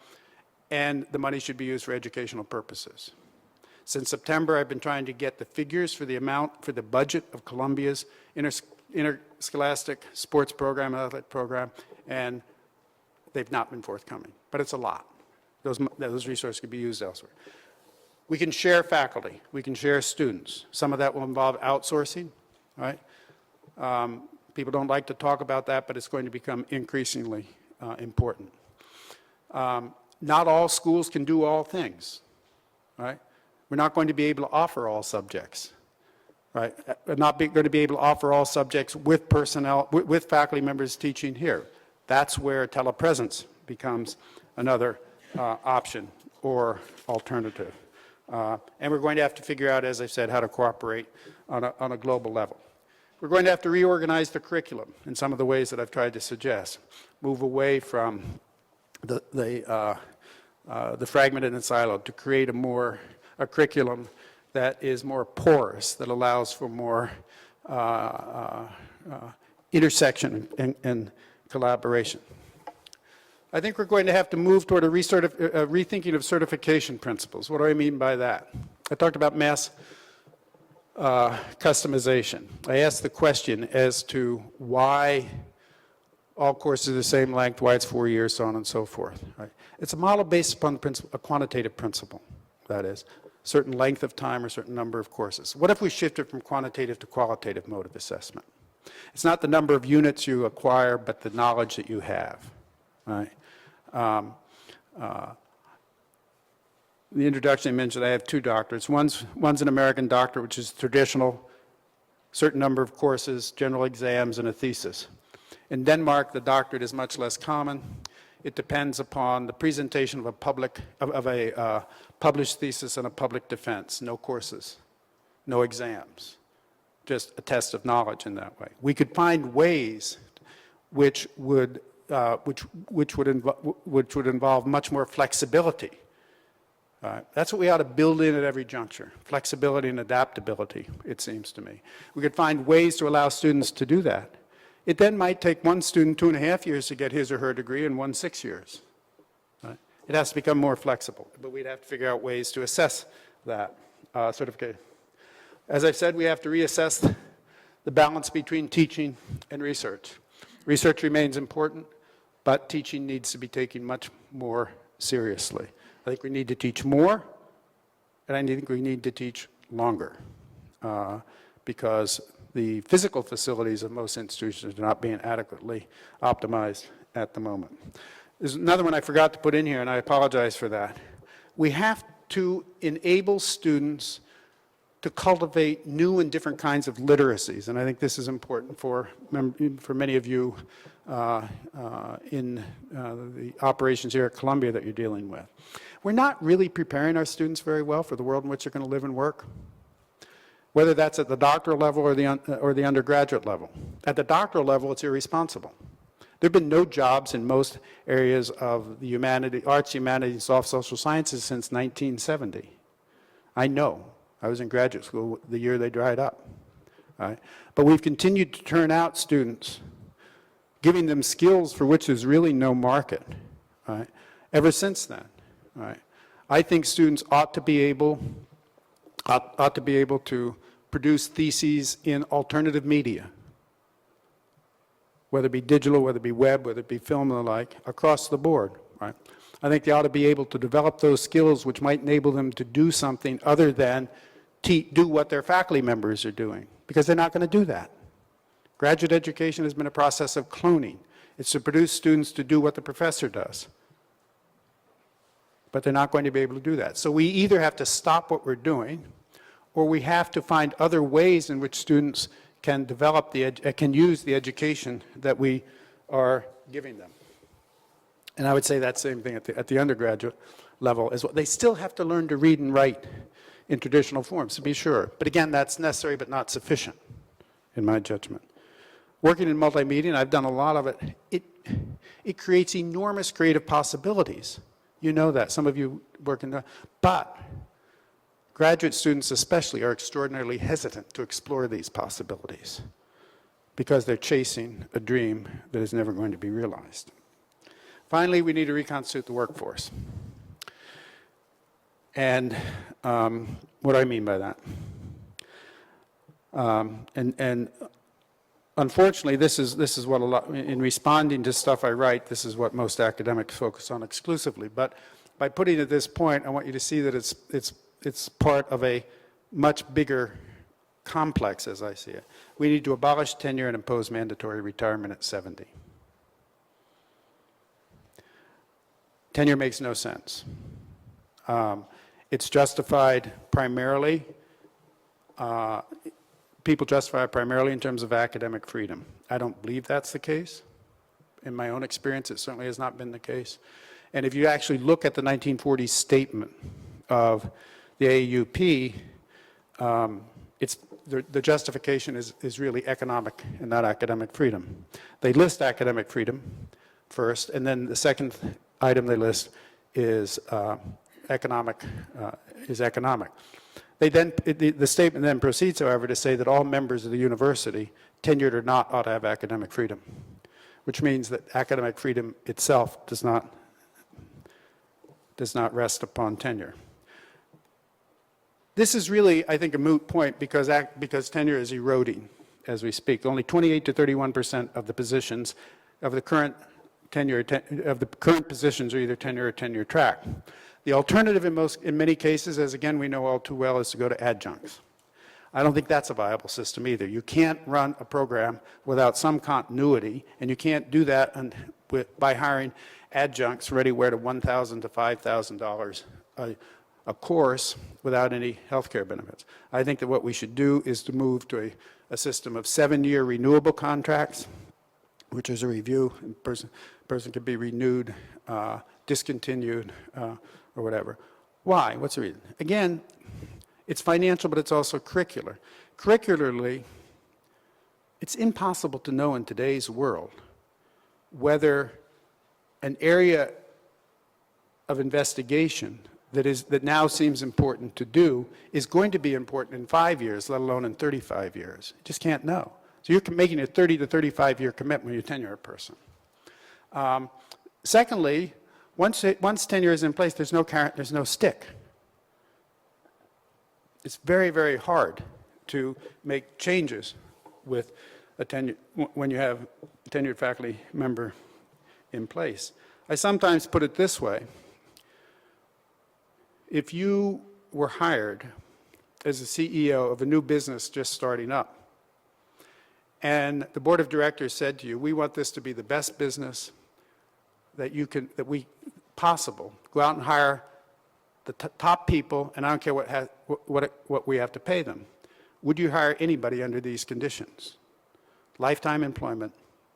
and the money should be used for educational purposes. Since September, I've been trying to get the figures for the budget of Columbia's interscholastic sports program and athletic program, and they've not been forthcoming. But it's a lot. Those resources could be used elsewhere. We can share faculty. We can share students. Some of that will involve outsourcing, right? People don't like to talk about that, but it's going to become increasingly important. Not all schools can do all things, right? We're not going to be able to offer all subjects, right? We're not going to be able to offer all subjects with personnel, with faculty members teaching here. That's where telepresence becomes another option or alternative. And we're going to have to figure out, as I said, how to cooperate on a global level. We're going to have to reorganize the curriculum in some of the ways that I've tried to suggest. Move away from the fragmented and siloed to create a curriculum that is more porous, that allows for more intersection and collaboration. I think we're going to have to move toward a rethinking of certification principles. What do I mean by that? I talked about mass customization. I asked the question as to why all courses are the same length, why it's 4 years, so on and so forth. Right? It's a model based upon a quantitative principle, that is, certain length of time or certain number of courses. What if we shifted from quantitative to qualitative mode of assessment? It's not the number of units you acquire, but the knowledge that you have. Right? The introduction I mentioned, I have 2 doctorates. One's an American doctorate, which is traditional, certain number of courses, general exams, and a thesis. In Denmark, the doctorate is much less common. It depends upon the presentation of a published thesis and a public defense. No courses, no exams, just a test of knowledge in that way. We could find ways which would involve much more flexibility. That's what we ought to build in at every juncture, flexibility and adaptability, it seems to me. We could find ways to allow students to do that. It then might take one student 2.5 years to get his or her degree and one 6 years. Right? It has to become more flexible, but we'd have to figure out ways to assess that certificate. As I've said, we have to reassess the balance between teaching and research. Research remains important, but teaching needs to be taken much more seriously. I think we need to teach more, and I think we need to teach longer, because the physical facilities of most institutions are not being adequately optimized at the moment. There's another one I forgot to put in here, and I apologize for that. We have to enable students to cultivate new and different kinds of literacies, and I think this is important for many of you in the operations here at Columbia that you're dealing with. We're not really preparing our students very well for the world in which they're going to live and work, whether that's at the doctoral level or the undergraduate level. At the doctoral level, it's irresponsible. There have been no jobs in most areas of the arts, humanities, soft social sciences since 1970. I know. I was in graduate school the year they dried up. Right? But we've continued to turn out students, giving them skills for which there's really no market, right? Ever since then. Right? I think students ought to be able to produce theses in alternative media, whether it be digital, whether it be web, whether it be film and the like, across the board. Right? I think they ought to be able to develop those skills which might enable them to do something other than do what their faculty members are doing, because they're not going to do that. Graduate education has been a process of cloning. It's to produce students to do what the professor does. But they're not going to be able to do that. So we either have to stop what we're doing, or we have to find other ways in which students can develop can use the education that we are giving them. And I would say that same thing at the undergraduate level as well. They still have to learn to read and write in traditional forms, to be sure. But again, that's necessary but not sufficient, in my judgment. Working in multimedia, and I've done a lot of it, it creates enormous creative possibilities. You know that. Some of you work in that. But graduate students especially are extraordinarily hesitant to explore these possibilities because they're chasing a dream that is never going to be realized. Finally, we need to reconstitute the workforce. And what do I mean by that? And unfortunately, this is what a lot, in responding to stuff I write, this is what most academics focus on exclusively. But by putting it at this point, I want you to see that it's part of a much bigger complex, as I see it. We need to abolish tenure and impose mandatory retirement at 70. Tenure makes no sense. It's justified primarily, people justify it primarily in terms of academic freedom. I don't believe that's the case. In my own experience, it certainly has not been the case. And if you actually look at the 1940s statement of the AUP, the justification is really economic and not academic freedom. They list academic freedom first, and then the second item they list is economic. The statement then proceeds, however, to say that all members of the university, tenured or not, ought to have academic freedom, which means that academic freedom itself does not rest upon tenure. This is really, I think, a moot point because tenure is eroding as we speak. Only 28 to 31% of the positions of the current of the current positions are either tenure or tenure track. The alternative in many cases, as again we know all too well, is to go to adjuncts. I don't think that's a viable system either. You can't run a program without some continuity, and you can't do that by hiring adjuncts ready where to $1,000 to $5,000 a course without any healthcare benefits. I think that what we should do is to move to a system of 7-year renewable contracts, which is a review, and person can be renewed, discontinued, or whatever. Why? What's the reason? Again, it's financial, but it's also curricular. Curricularly, it's impossible to know in today's world whether an area of investigation that now seems important to do is going to be important in 5 years, let alone in 35 years. You just can't know. So you're making a 30 to 35-year commitment when you tenure a person. Secondly, once tenure is in place, there's no carrot, there's no stick. It's very, very hard to make changes with a when you have a tenured faculty member in place. I sometimes put it this way. If you were hired as a CEO of a new business just starting up, and the board of directors said to you, we want this to be the best business possible. Go out and hire the top people, and I don't care what we have to pay them. Would you hire anybody under these conditions? Lifetime employment,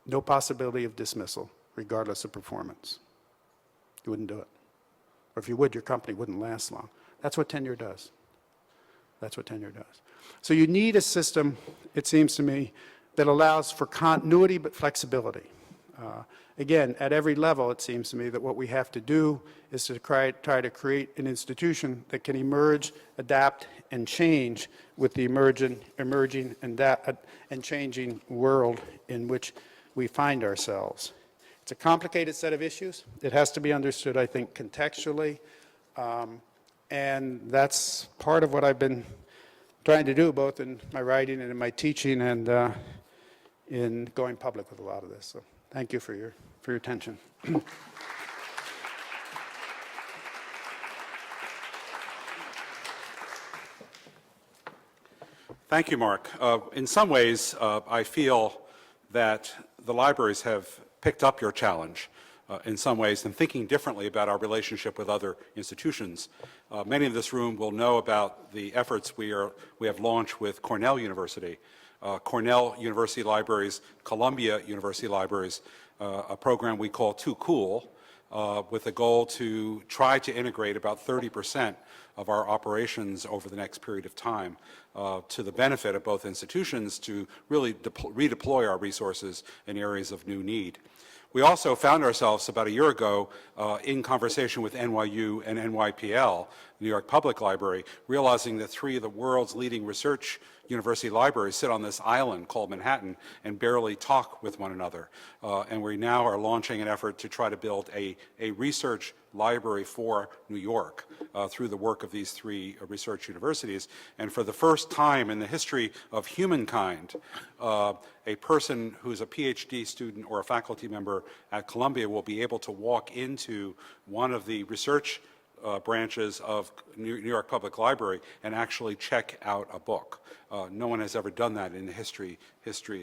no possibility of dismissal, regardless of performance. You wouldn't do it. Or if you would, your company wouldn't last long. That's what tenure does. That's what tenure does. So you need a system, it seems to me, that allows for continuity but flexibility. Again, at every level, it seems to me that what we have to do is to try to create an institution that can emerge, adapt, and change with the emerging and changing world in which we find ourselves. It's a complicated set of issues. It has to be understood, I think, contextually. And that's part of what I've been trying to do, both in my writing and in my teaching and in going public with a lot of this. So thank you for your attention. Thank you, Mark. In some ways, I feel that the libraries have picked up your challenge in some ways and thinking differently about our relationship with other institutions. Many in this room will know about the efforts we have launched with Cornell University, Cornell University Libraries, Columbia University Libraries, a program we call Too Cool, with a goal to try to integrate about 30% of our operations over the next period of time to the benefit of both institutions to really redeploy our resources in areas of new need. We also found ourselves about a year ago in conversation with NYU and NYPL, New York Public Library, realizing that 3 of the world's leading research university libraries sit on this island called Manhattan and barely talk with one another. And we now are launching an effort to try to build a research library for New York through the work of these 3 research universities. And for the first time in the history of humankind, a person who's a PhD student or a faculty member at Columbia will be able to walk into one of the research branches of New York Public Library and actually check out a book. No one has ever done that in the history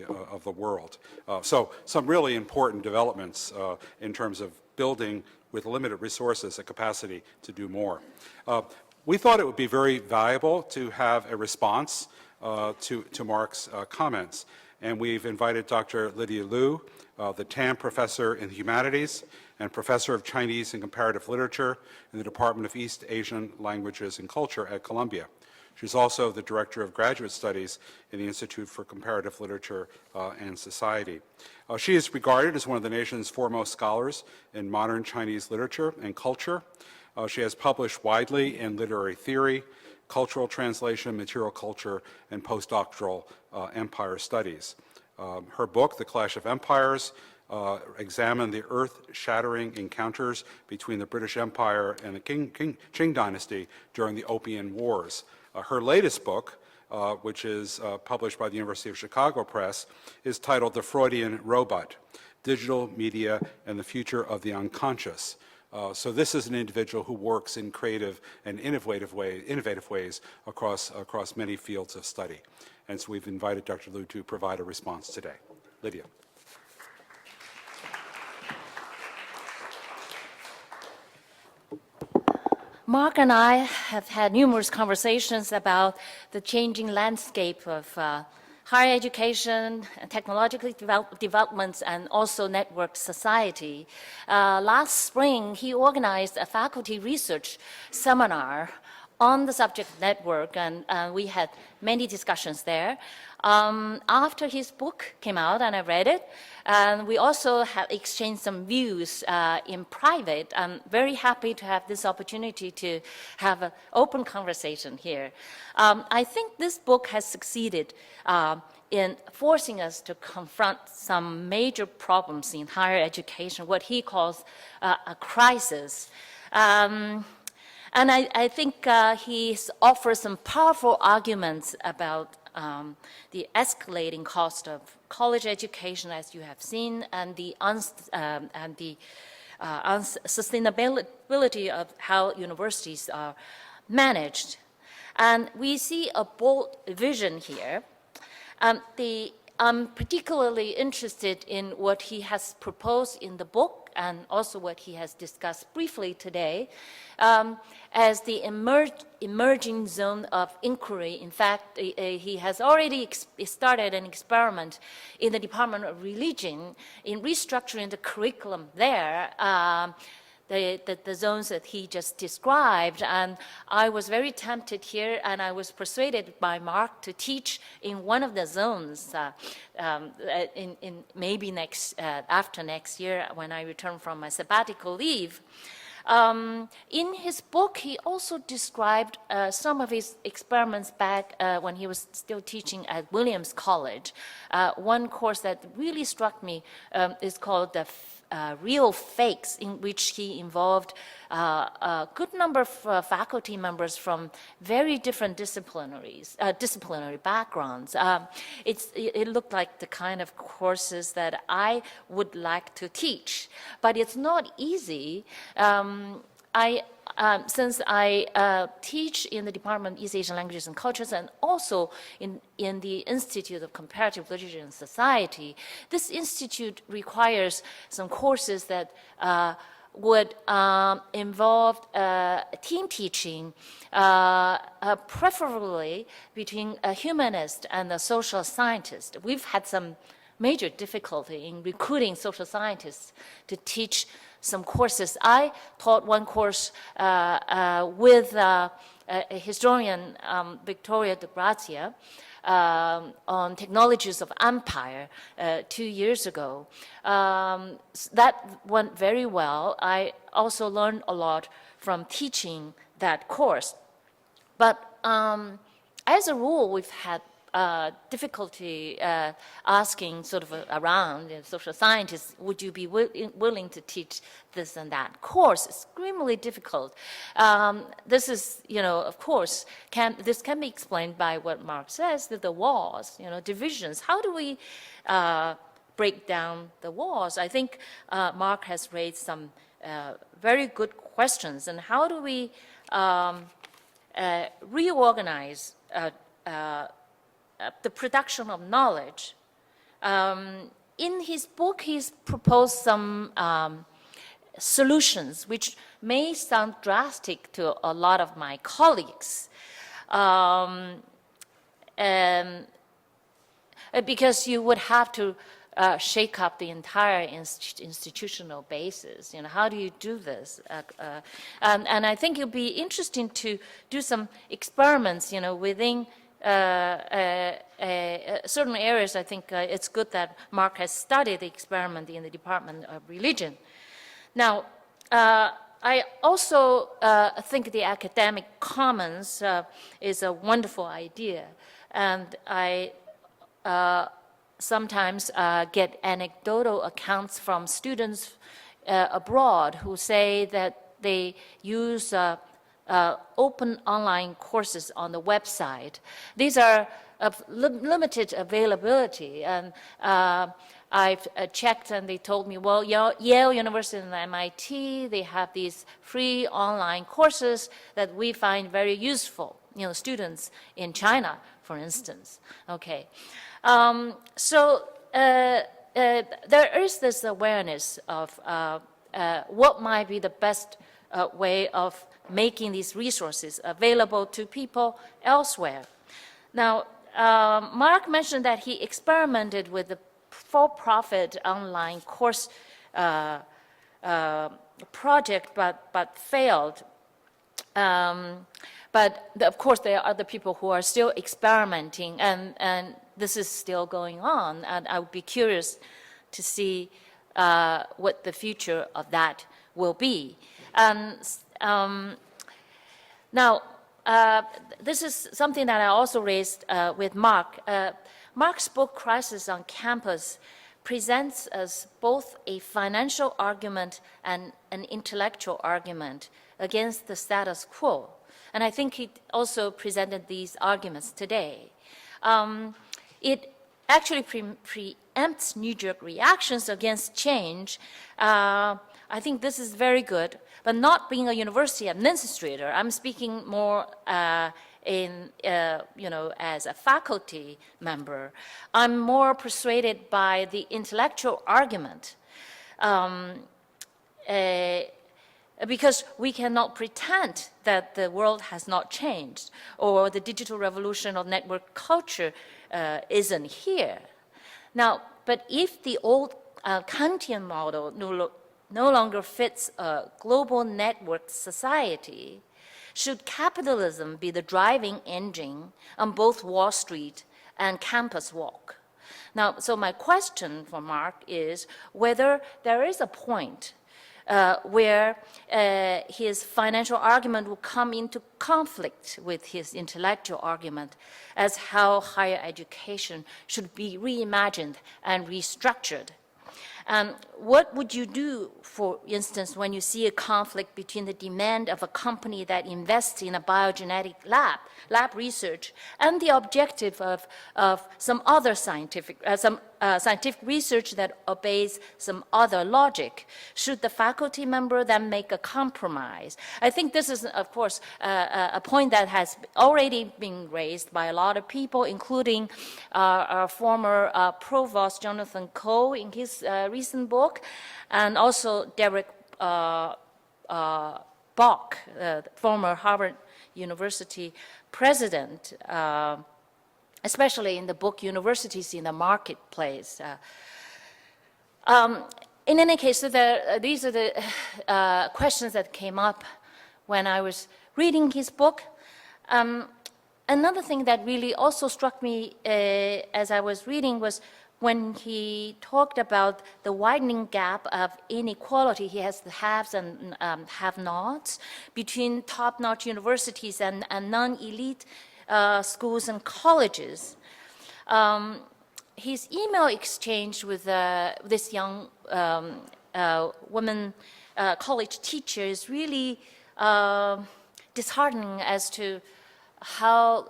of the world. So some really important developments in terms of building with limited resources a capacity to do more. We thought it would be very valuable to have a response to Mark's comments. And we've invited Dr. Lydia Liu, the Tam Professor in the Humanities and Professor of Chinese and Comparative Literature in the Department of East Asian Languages and Culture at Columbia. She's also the Director of Graduate Studies in the Institute for Comparative Literature and Society. She is regarded as one of the nation's foremost scholars in modern Chinese literature and culture. She has published widely in literary theory, cultural translation, material culture, and postdoctoral empire studies. Her book, The Clash of Empires, examined the earth-shattering encounters between the British Empire and the Qing dynasty during the Opium Wars. Her latest book, which is published by the University of Chicago Press, is titled The Freudian Robot, Digital Media and the Future of the Unconscious. So this is an individual who works in creative and innovative ways across many fields of study. And so we've invited Dr. Liu to provide a response today. Lydia. Mark and I have had numerous conversations about the changing landscape of higher education, technological developments, and also networked society. Last spring, he organized a faculty research seminar on the subject of network, and we had many discussions there. After his book came out and I read it, and we also have exchanged some views in private. I'm very happy to have this opportunity to have an open conversation here. I think this book has succeeded in forcing us to confront some major problems in higher education, what he calls a crisis. And I think he offers some powerful arguments about the escalating cost of college education, as you have seen, and the unsustainability of how universities are managed. And we see a bold vision here. I'm particularly interested in what he has proposed in the book and also what he has discussed briefly today as the emerging zone of inquiry. In fact, he has already started an experiment in the Department of Religion in restructuring the curriculum there, the zones that he just described. And I was very tempted here, and I was persuaded by Mark to teach in one of the zones in maybe after next year when I return from my sabbatical leave. In his book, he also described some of his experiments back when he was still teaching at Williams College. One course that really struck me is called the Real Fakes, in which he involved a good number of faculty members from very different disciplinary backgrounds. It looked like the kind of courses that I would like to teach, but it's not easy. Since I teach in the Department of East Asian Languages and Cultures and also in the Institute of Comparative Literature and Society, this institute requires some courses that would involve team teaching, preferably between a humanist and a social scientist. We've had some major difficulty in recruiting social scientists to teach some courses. I taught one course with a historian, Victoria de Grazia, on technologies of empire 2 years ago. That went very well. I also learned a lot from teaching that course. But as a rule, we've had difficulty asking sort of around social scientists, would you be willing to teach this and that course? It's extremely difficult. This is, of course, this can be explained by what Mark says, that the walls, divisions. How do we break down the walls? I think Mark has raised some very good questions. And how do we reorganize the production of knowledge? In his book, he's proposed some solutions which may sound drastic to a lot of my colleagues, because you would have to shake up the entire institutional basis. How do you do this? And I think it would be interesting to do some experiments, within certain areas. I think it's good that Mark has studied the experiment in the Department of Religion. Now, I also think the academic commons is a wonderful idea, and I sometimes get anecdotal accounts from students abroad who say that they use open online courses on the website. These are of limited availability, and I've checked, and they told me, well, Yale University and MIT, they have these free online courses that we find very useful, students in China, for instance. Okay. So there is this awareness of what might be the best way of making these resources available to people elsewhere. Now, Mark mentioned that he experimented with the for-profit online course project, but failed. But of course, there are other people who are still experimenting, and this is still going on. And I would be curious to see what the future of that will be. And now, this is something that I also raised with Mark. Mark's book, Crisis on Campus, presents as both a financial argument and an intellectual argument against the status quo. And I think he also presented these arguments today. It actually preempts knee-jerk reactions against change. I think this is very good, but not being a university administrator, I'm speaking more as a faculty member. I'm more persuaded by the intellectual argument. Because we cannot pretend that the world has not changed or the digital revolution of network culture isn't here. Now, but if the old Kantian model no longer fits a global network society, should capitalism be the driving engine on both Wall Street and Campus Walk? Now, so my question for Mark is whether there is a point where his financial argument will come into conflict with his intellectual argument as how higher education should be reimagined and restructured. What would you do, for instance, when you see a conflict between the demand of a company that invests in a biogenetic lab research, and the objective of some other scientific research that obeys some other logic? Should the faculty member then make a compromise? I think this is, of course, a point that has already been raised by a lot of people, including our former provost, Jonathan Coe, in his recent book, and also Derek Bok, former Harvard University president, especially in the book Universities in the Marketplace. In any case, these are the questions that came up when I was reading his book. Another thing that really also struck me as I was reading was when he talked about the widening gap of inequality. He has the haves and have-nots between top-notch universities and non-elite schools and colleges. His email exchange with this young woman college teacher is really disheartening as to how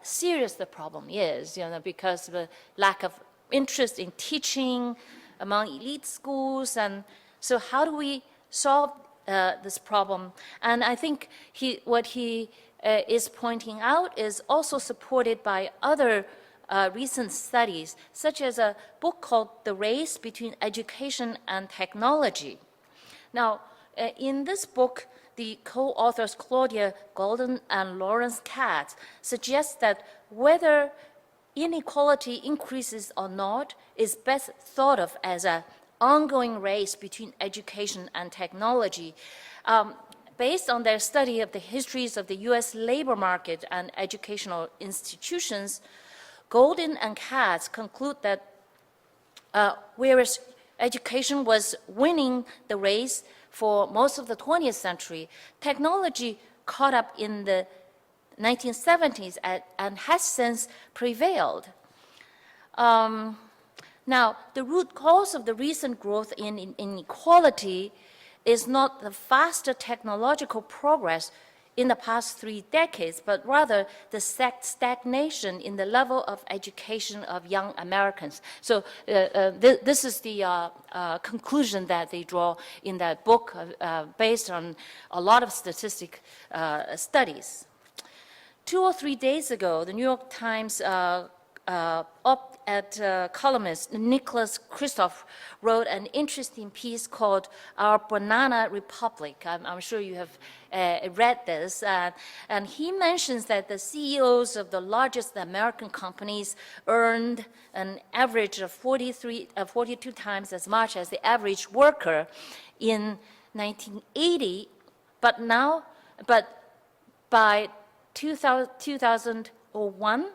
serious the problem is, because of the lack of interest in teaching among elite schools. And so how do we solve this problem? And I think what he is pointing out is also supported by other recent studies, such as a book called The Race Between Education and Technology. Now, in this book, the co-authors Claudia Golden and Lawrence Katz suggest that whether inequality increases or not is best thought of as an ongoing race between education and technology. Based on their study of the histories of the US labor market and educational institutions, Golden and Katz conclude that whereas education was winning the race for most of the 20th century, technology caught up in the 1970s and has since prevailed. Now, the root cause of the recent growth in inequality is not the faster technological progress in the past 3 decades, but rather the stagnation in the level of education of young Americans. So this is the conclusion that they draw in that book based on a lot of statistic studies. 2 or 3 days ago, the New York Times op-ed columnist Nicholas Kristof wrote an interesting piece called Our Banana Republic. I'm sure you have read this. And he mentions that the CEOs of the largest American companies earned an average of 42 times as much as the average worker in 1980, but by 2001,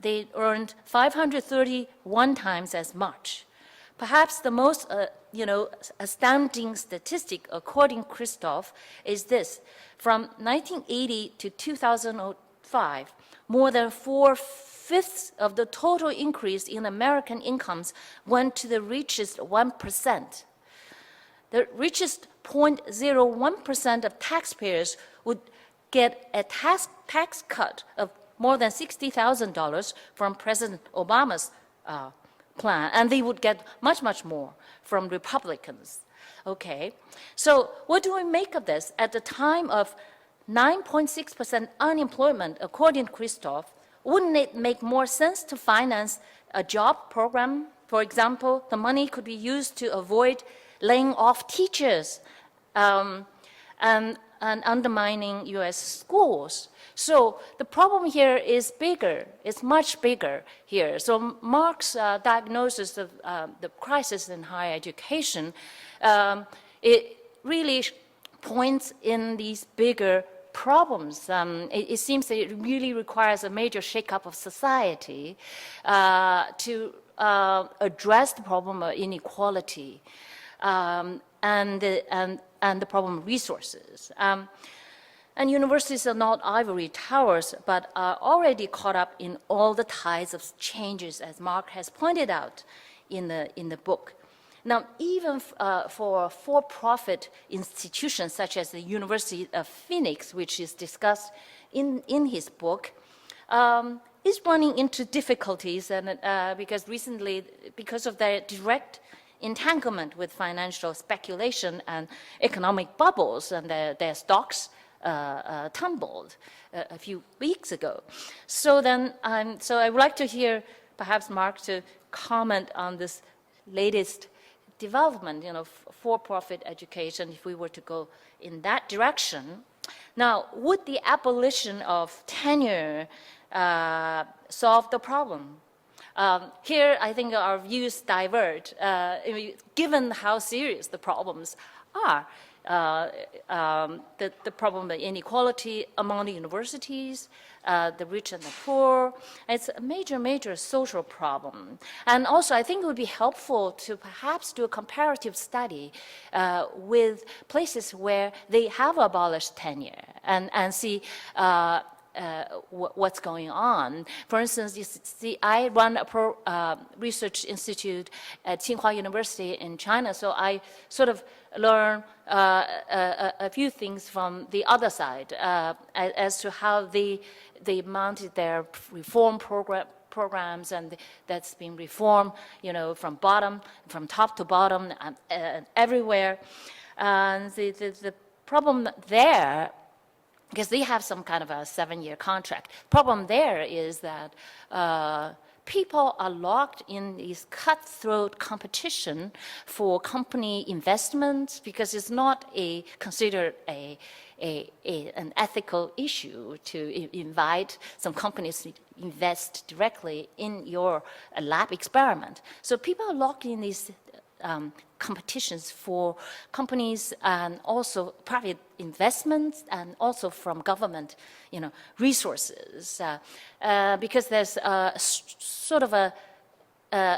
they earned 531 times as much. Perhaps the most, astounding statistic, according to Kristof, is this: from 1980 to 2005, more than 4/5 of the total increase in American incomes went to the richest 1%. The richest 0.01% of taxpayers would get a tax cut of more than $60,000 from President Obama's plan, and they would get much, much more from Republicans. Okay, so what do we make of this? At the time of 9.6% unemployment, according to Kristof, wouldn't it make more sense to finance a job program? For example, the money could be used to avoid laying off teachers and undermining U.S. schools. So the problem here is bigger. It's much bigger here. So Mark's diagnosis of the crisis in higher education, it really points in these bigger problems. It seems that it really requires a major shakeup of society to address the problem of inequality and the problem of resources. And universities are not ivory towers, but are already caught up in all the tides of changes, as Mark has pointed out in the book. Now, even for for-profit institutions such as the University of Phoenix, which is discussed in his book, is running into difficulties, and because of their direct entanglement with financial speculation and economic bubbles, and their stocks tumbled a few weeks ago. So then, so I would like to hear perhaps Mark to comment on this latest development, for-profit education, if we were to go in that direction. Now, would the abolition of tenure solve the problem? Here, I think our views diverge, given how serious the problems are. The problem of inequality among the universities, the rich and the poor. It's a major, major social problem. And also, I think it would be helpful to perhaps do a comparative study with places where they have abolished tenure and see what's going on. For instance, you see, I run a research institute at Tsinghua University in China, so I sort of learn a few things from the other side as to how they mounted their reform programs, and that's been reformed, from top to bottom and everywhere. And the problem there, because they have some kind of a 7-year contract. Problem there is that people are locked in this cutthroat competition for company investments, because it's not considered an ethical issue to invite some companies to invest directly in your lab experiment. So people are locked in these competitions for companies and also private investments, and also from government, resources, because there's sort of a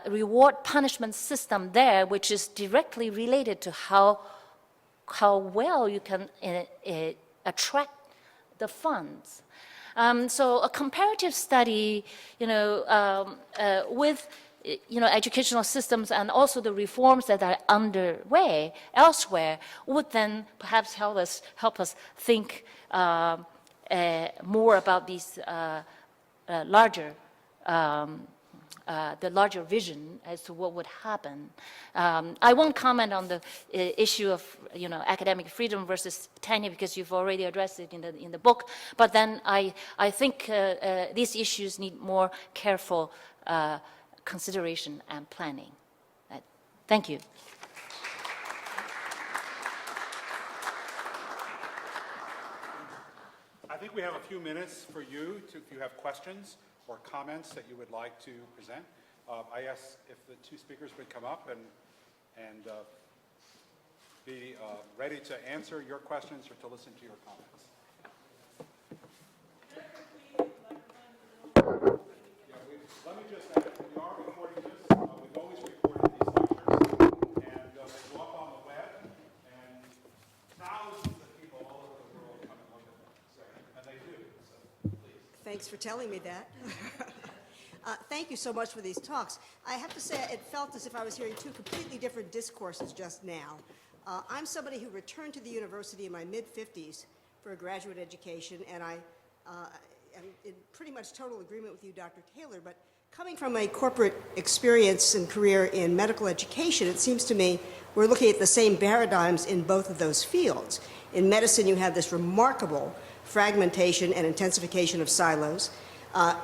reward punishment system there, which is directly related to how well you can attract the funds. So a comparative study, with educational systems and also the reforms that are underway elsewhere would then perhaps help us think more about these larger the larger vision as to what would happen. I won't comment on the issue of academic freedom versus tenure because you've already addressed it in the book. But then I think these issues need more careful consideration and planning. Thank you. I think we have a few minutes for you if you have questions or comments that you would like to present. I ask if the two speakers would come up and be ready to answer your questions or to listen to your comments. Let me just add, we are recording this. We've always recorded these lectures, and they go up on the web, and thousands of people all over the world come and look at them. So, and they do. So, please. Thanks for telling me that. Thank you so much for these talks. I have to say, it felt as if I was hearing two completely different discourses just now. I'm somebody who returned to the university in my mid-50s for a graduate education, and I am in pretty much total agreement with you, Dr. Taylor, but coming from a corporate experience and career in medical education, it seems to me we're looking at the same paradigms in both of those fields. In medicine, you have this remarkable fragmentation and intensification of silos, a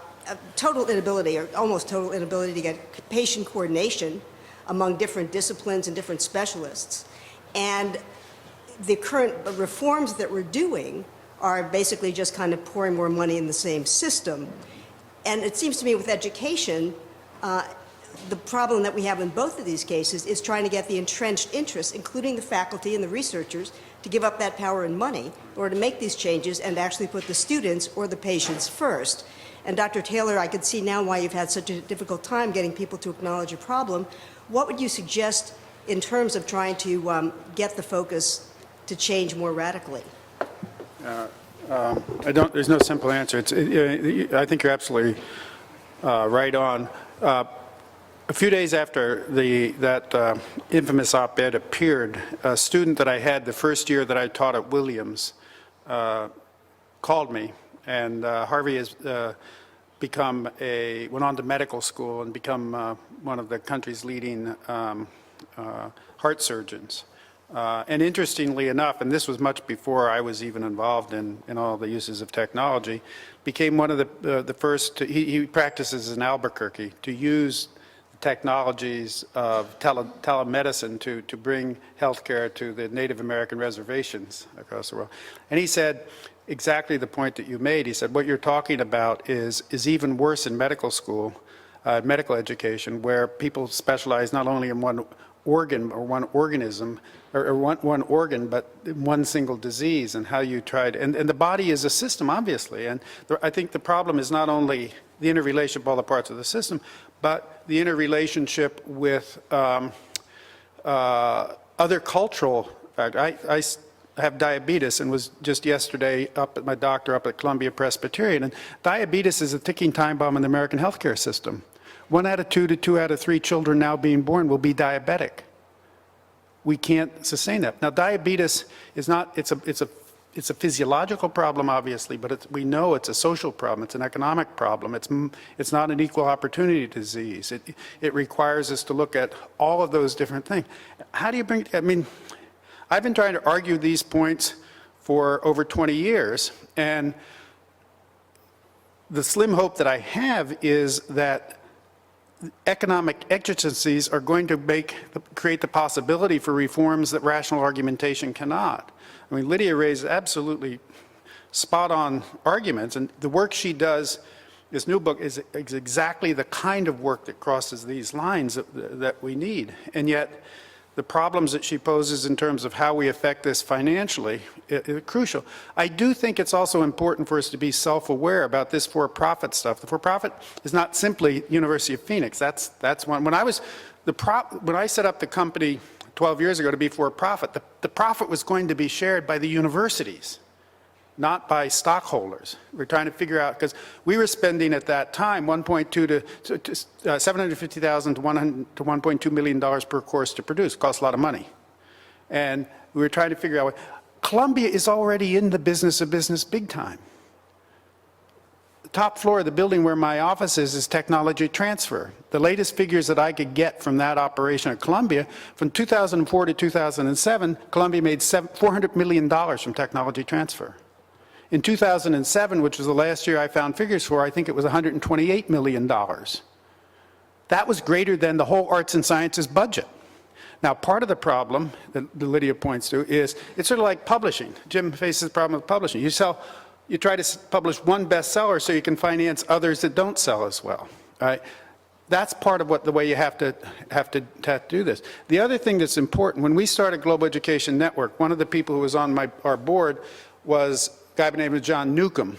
total inability, or almost total inability, to get patient coordination among different disciplines and different specialists. And the current reforms that we're doing are basically just kind of pouring more money in the same system. And it seems to me with education, the problem that we have in both of these cases is trying to get the entrenched interests, including the faculty and the researchers, to give up that power and money in order to make these changes and actually put the students or the patients first. And Dr. Taylor, I could see now why you've had such a difficult time getting people to acknowledge a problem. What would you suggest in terms of trying to get the focus to change more radically? There's no simple answer. I think you're absolutely right on. A few days after that infamous op-ed appeared, a student that I had the first year that I taught at Williams called me, and Harvey has went on to medical school and become one of the country's leading heart surgeons. And interestingly enough, and this was much before I was even involved in all the uses of technology, became one of the first, he practices in Albuquerque, to use technologies of telemedicine to bring healthcare to the Native American reservations across the world. And he said exactly the point that you made. He said, what you're talking about is even worse in medical school, medical education, where people specialize not only in one organ or one organism, or one organ, but one single disease, and how you tried. And the body is a system, obviously. And I think the problem is not only the interrelationship of all the parts of the system, but the interrelationship with other cultural. I have diabetes and was just yesterday up at my doctor up at Columbia Presbyterian. And diabetes is a ticking time bomb in the American healthcare system. 1 out of 2 to 2 out of 3 children now being born will be diabetic. We can't sustain that. Now, diabetes is not, it's a physiological problem, obviously, but we know it's a social problem. It's an economic problem. It's not an equal opportunity disease. It requires us to look at all of those different things. How do you bring, I mean, I've been trying to argue these points for over 20 years, and the slim hope that I have is that economic exigencies are going to create the possibility for reforms that rational argumentation cannot. I mean, Lydia raised absolutely spot-on arguments, and the work she does, this new book, is exactly the kind of work that crosses these lines that we need. And yet, the problems that she poses in terms of how we affect this financially are crucial. I do think it's also important for us to be self-aware about this for-profit stuff. The for-profit is not simply University of Phoenix. That's one. When I set up the company 12 years ago to be for-profit, the profit was going to be shared by the universities. not by stockholders. We're trying to figure out, because we were spending at that time 1.2 to $750,000 to $1.2 million per course to produce. It costs a lot of money. And we were trying to figure out, Columbia is already in the business of business big time. The top floor of the building where my office is technology transfer. The latest figures that I could get from that operation at Columbia, from 2004 to 2007, Columbia made $400 million from technology transfer. In 2007, which was the last year I found figures for, I think it was $128 million. That was greater than the whole arts and sciences budget. Now, part of the problem that Lydia points to is it's sort of like publishing. Jim faces the problem with publishing. You try to publish one bestseller so you can finance others that don't sell as well, right? That's part of the way you have to do this. The other thing that's important, when we started Global Education Network, one of the people who was on our board was a guy by the name of John Newcomb,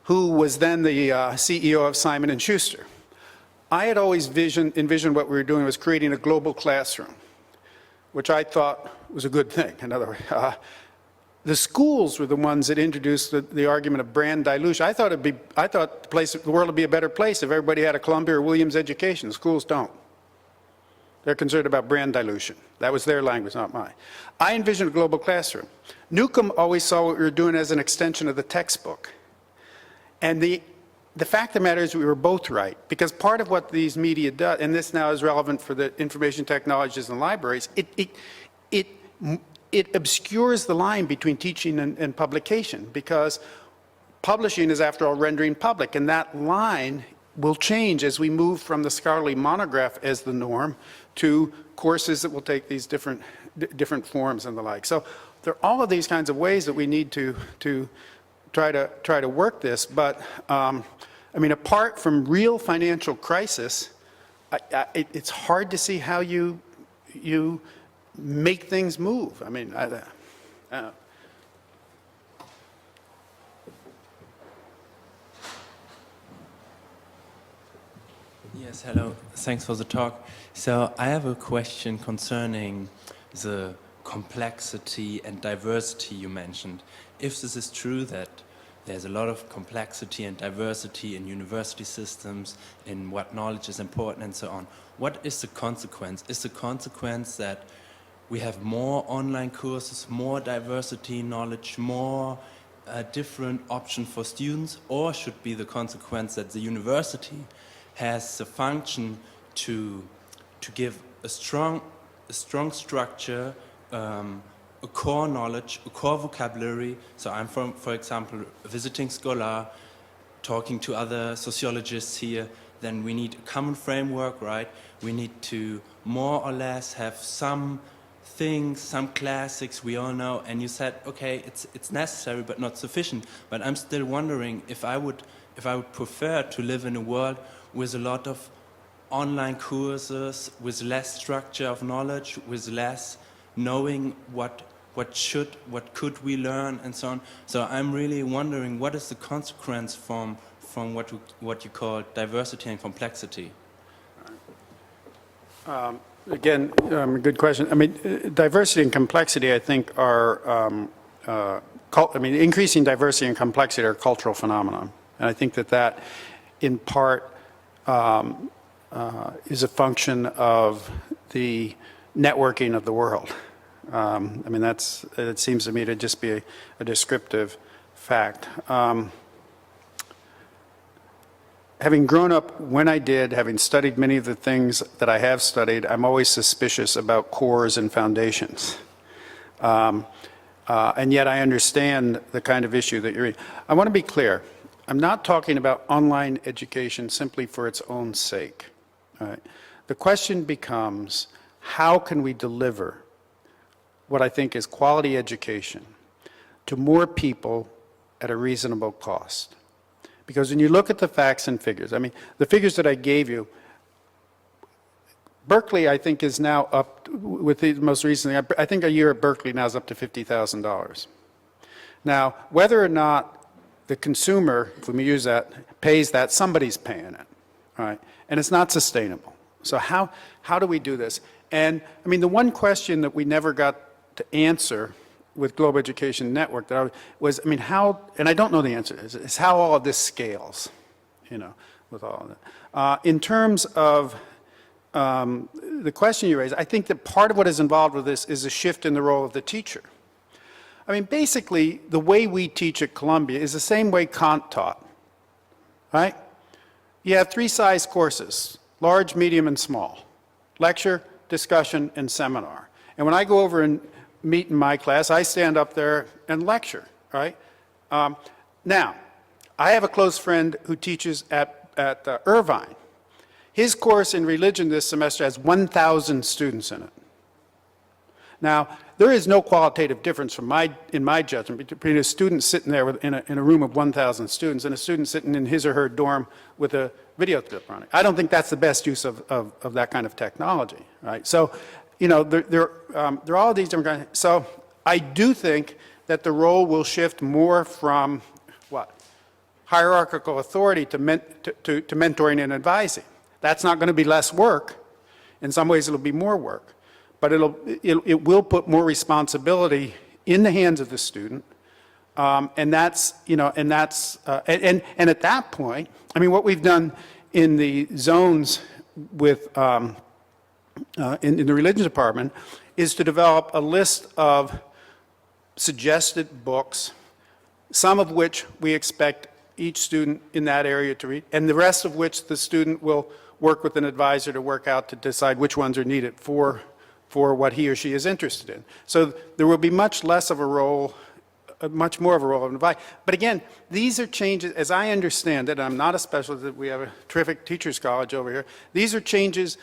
who was then the CEO of Simon & Schuster. I had always envisioned what we were doing was creating a global classroom, which I thought was a good thing. In other words, the schools were the ones that introduced the argument of brand dilution. I thought the world would be a better place if everybody had a Columbia or Williams education. The schools don't. They're concerned about brand dilution. That was their language, not mine. I envisioned a global classroom. Newcomb always saw what we were doing as an extension of the textbook. And the fact of the matter is we were both right, because part of what these media does, and this now is relevant for the information technologies and libraries, it obscures the line between teaching and publication, because publishing is, after all, rendering public, and that line will change as we move from the scholarly monograph as the norm to courses that will take these different forms and the like. So there are all of these kinds of ways that we need to try to work this, but I mean, apart from real financial crisis, it's hard to see how you make things move. I mean, Yes, hello. Thanks for the talk. So I have a question concerning the complexity and diversity you mentioned. If this is true that there's a lot of complexity and diversity in university systems, in what knowledge is important and so on, what is the consequence? Is the consequence that we have more online courses, more diversity in knowledge, more different options for students, or should be the consequence that the university has the function to give a strong structure, a core knowledge, a core vocabulary. So I'm from, for example, a visiting scholar, talking to other sociologists here, then we need a common framework, right? We need to more or less have some things, some classics we all know, and you said, okay, it's necessary but not sufficient. But I'm still wondering if I would prefer to live in a world with a lot of online courses, with less structure of knowledge, with less knowing what could we learn and so on. So I'm really wondering, what is the consequence from what you call diversity and complexity? Again, good question. I mean, diversity and complexity, I think, are, increasing diversity and complexity are cultural phenomena. And I think that in part, is a function of the networking of the world. I mean, it seems to me to just be a descriptive fact. Having grown up when I did, having studied many of the things that I have studied, I'm always suspicious about cores and foundations. And yet I understand the kind of issue that you're in. I want to be clear. I'm not talking about online education simply for its own sake. Right? The question becomes, how can we deliver what I think is quality education to more people at a reasonable cost? Because when you look at the facts and figures, I mean, the figures that I gave you, Berkeley, I think, is now up, with the most recently, I think a year at Berkeley now is up to $50,000. Now, whether or not the consumer, if we use that, pays that, somebody's paying it, right? And it's not sustainable. So how do we do this? And I mean, the one question that we never got to answer with Global Education Network that I mean, how, and I don't know the answer, is how all of this scales, you know, with all of that. In terms of the question you raised, I think that part of what is involved with this is a shift in the role of the teacher. I mean, basically, the way we teach at Columbia is the same way Kant taught, right? You have 3 size courses, large, medium, and small. Lecture, discussion, and seminar. And when I go over and meet in my class, I stand up there and lecture, right? Now, I have a close friend who teaches at Irvine. His course in religion this semester has 1,000 students in it. Now, there is no qualitative difference in my judgment between a student sitting there in a room of 1,000 students and a student sitting in his or her dorm with a video clip running. I don't think that's the best use of that kind of technology, right? So, you know, there are all these different kinds. So I do think that the role will shift more from, what, hierarchical authority to mentoring and advising. That's not going to be less work. In some ways, it'll be more work. But it will put more responsibility in the hands of the student, and that's, you know, and that's, and at that point, I mean, what we've done in the zones with, in the religion department is to develop a list of suggested books, some of which we expect each student in that area to read, and the rest of which the student will work with an advisor to work out to decide which ones are needed for what he or she is interested in. So there will be much less of a role, much more of a role of advice. But again, these are changes, as I understand it, and I'm not a specialist, we have a terrific teachers college over here, these are changes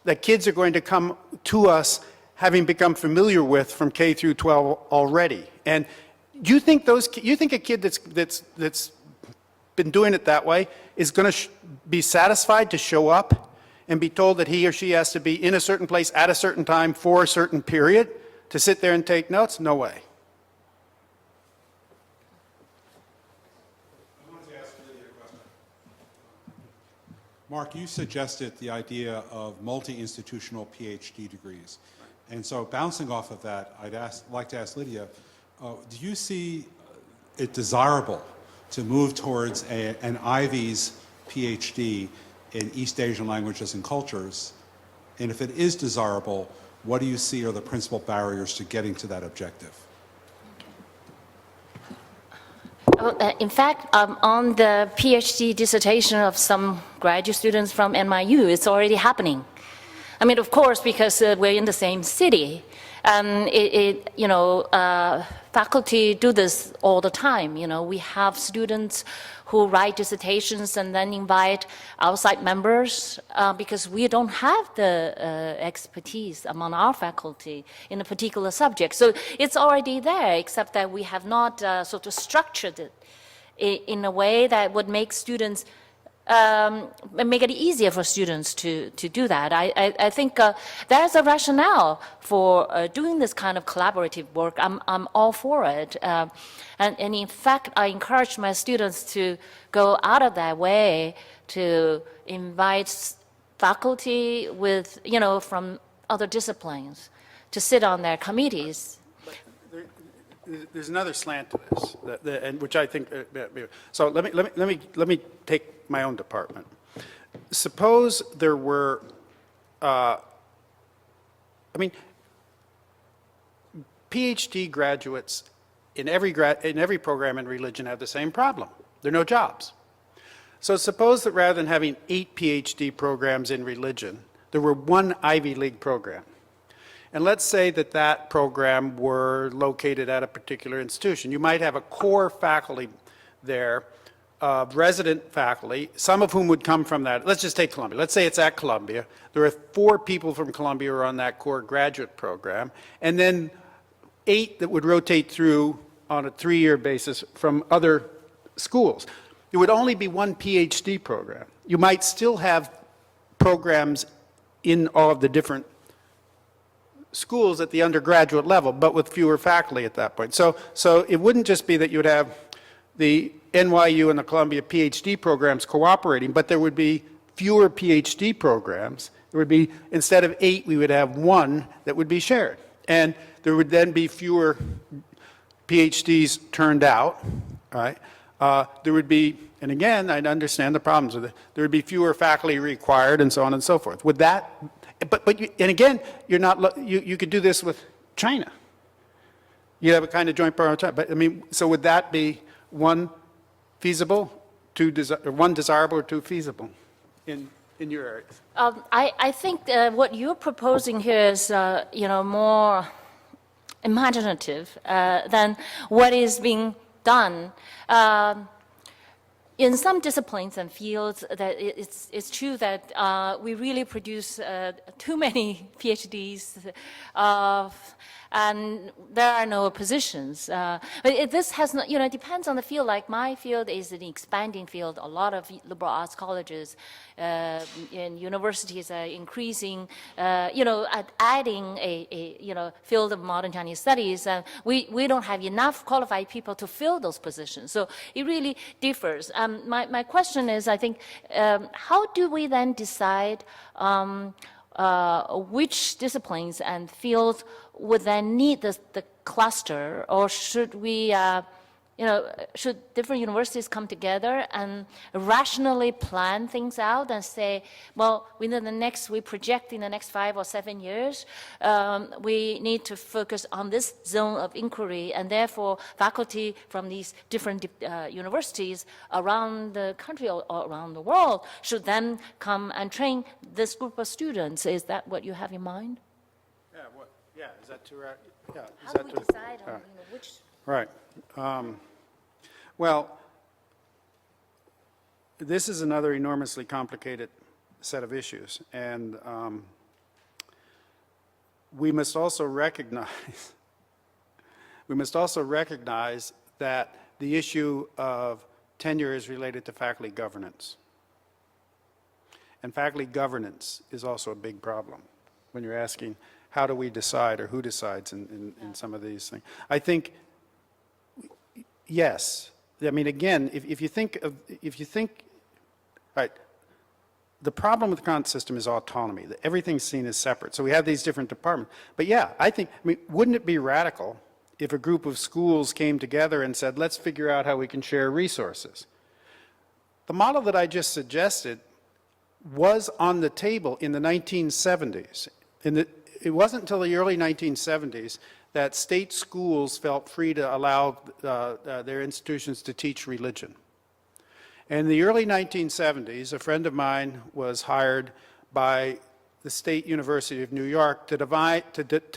that kids are going to come to us having become familiar with from K through 12 already. And you think a kid that's been doing it that way is going to be satisfied to show up and be told that he or she has to be in a certain place at a certain time for a certain period to sit there and take notes? No way. I wanted to ask Lydia a question. Mark, you suggested the idea of multi-institutional PhD degrees. And so bouncing off of that, I'd like to ask Lydia, do you see it desirable to move towards an Ivy's PhD in East Asian languages and cultures? And if it is desirable, what do you see are the principal barriers to getting to that objective? In fact, on the PhD dissertation of some graduate students from NYU, it's already happening. I mean, of course, because we're in the same city, and you know, faculty do this all the time. You know, we have students who write dissertations and then invite outside members because we don't have the expertise among our faculty in a particular subject. So it's already there, except that we have not sort of structured it in a way that would make students make it easier for students to do that. I think there's a rationale for doing this kind of collaborative work. I'm all for it. And in fact, I encourage my students to go out of their way to invite faculty with, you know, from other disciplines to sit on their committees. There's another slant to this, and which I think. So let me take my own department. Suppose there were, I mean, PhD graduates in every program in religion have the same problem. There are no jobs. So suppose that rather than having 8 PhD programs in religion, there were 1 Ivy League program. And let's say that that program were located at a particular institution. You might have a core faculty there, resident faculty, some of whom would come from that. Let's just take Columbia. Let's say it's at Columbia. There are 4 people from Columbia who are on that core graduate program, and then 8 that would rotate through on a 3-year basis from other schools. There would only be 1 PhD program. You might still have programs in all of the different schools at the undergraduate level, but with fewer faculty at that point. So it wouldn't just be that you would have the NYU and the Columbia PhD programs cooperating, but there would be fewer PhD programs. There would be, instead of 8, we would have 1 that would be shared. And there would then be fewer PhDs turned out, right, there would be, and again, I understand the problems with it, there would be fewer faculty required and so on and so forth. Would that, and again, you're not, you could do this with China. You have a kind of joint program with China, but I mean, so would that be one feasible, one desirable or two feasible in your areas? I think what you're proposing here is, more imaginative than what is being done. In some disciplines and fields, that it's true that we really produce too many PhDs, and there are no positions. But this has not, it depends on the field. Like my field is an expanding field. A lot of liberal arts colleges and universities are increasing, adding a field of modern Chinese studies. We don't have enough qualified people to fill those positions. So it really differs. My question is, I think, how do we then decide which disciplines and fields would then need the cluster, or should we, should different universities come together and rationally plan things out and say, well, we project in the next 5 or 7 years, we need to focus on this zone of inquiry, and therefore faculty from these different universities around the country or around the world should then come and train this group of students. Is that what you have in mind? Yeah, is that too right? Yeah. How do we decide on which? Right. Well, this is another enormously complicated set of issues, and we must also recognize that the issue of tenure is related to faculty governance, and faculty governance is also a big problem when you're asking how do we decide, or who decides in some of these things. I think, yes. I mean, again, if you think, right, the problem with the Kant system is autonomy, that everything's seen as separate. So we have these different departments. But yeah, I mean, wouldn't it be radical if a group of schools came together and said, let's figure out how we can share resources? The model that I just suggested was on the table in the 1970s. It wasn't until the early 1970s that state schools felt free to allow their institutions to teach religion. In the early 1970s, a friend of mine was hired by the State University of New York to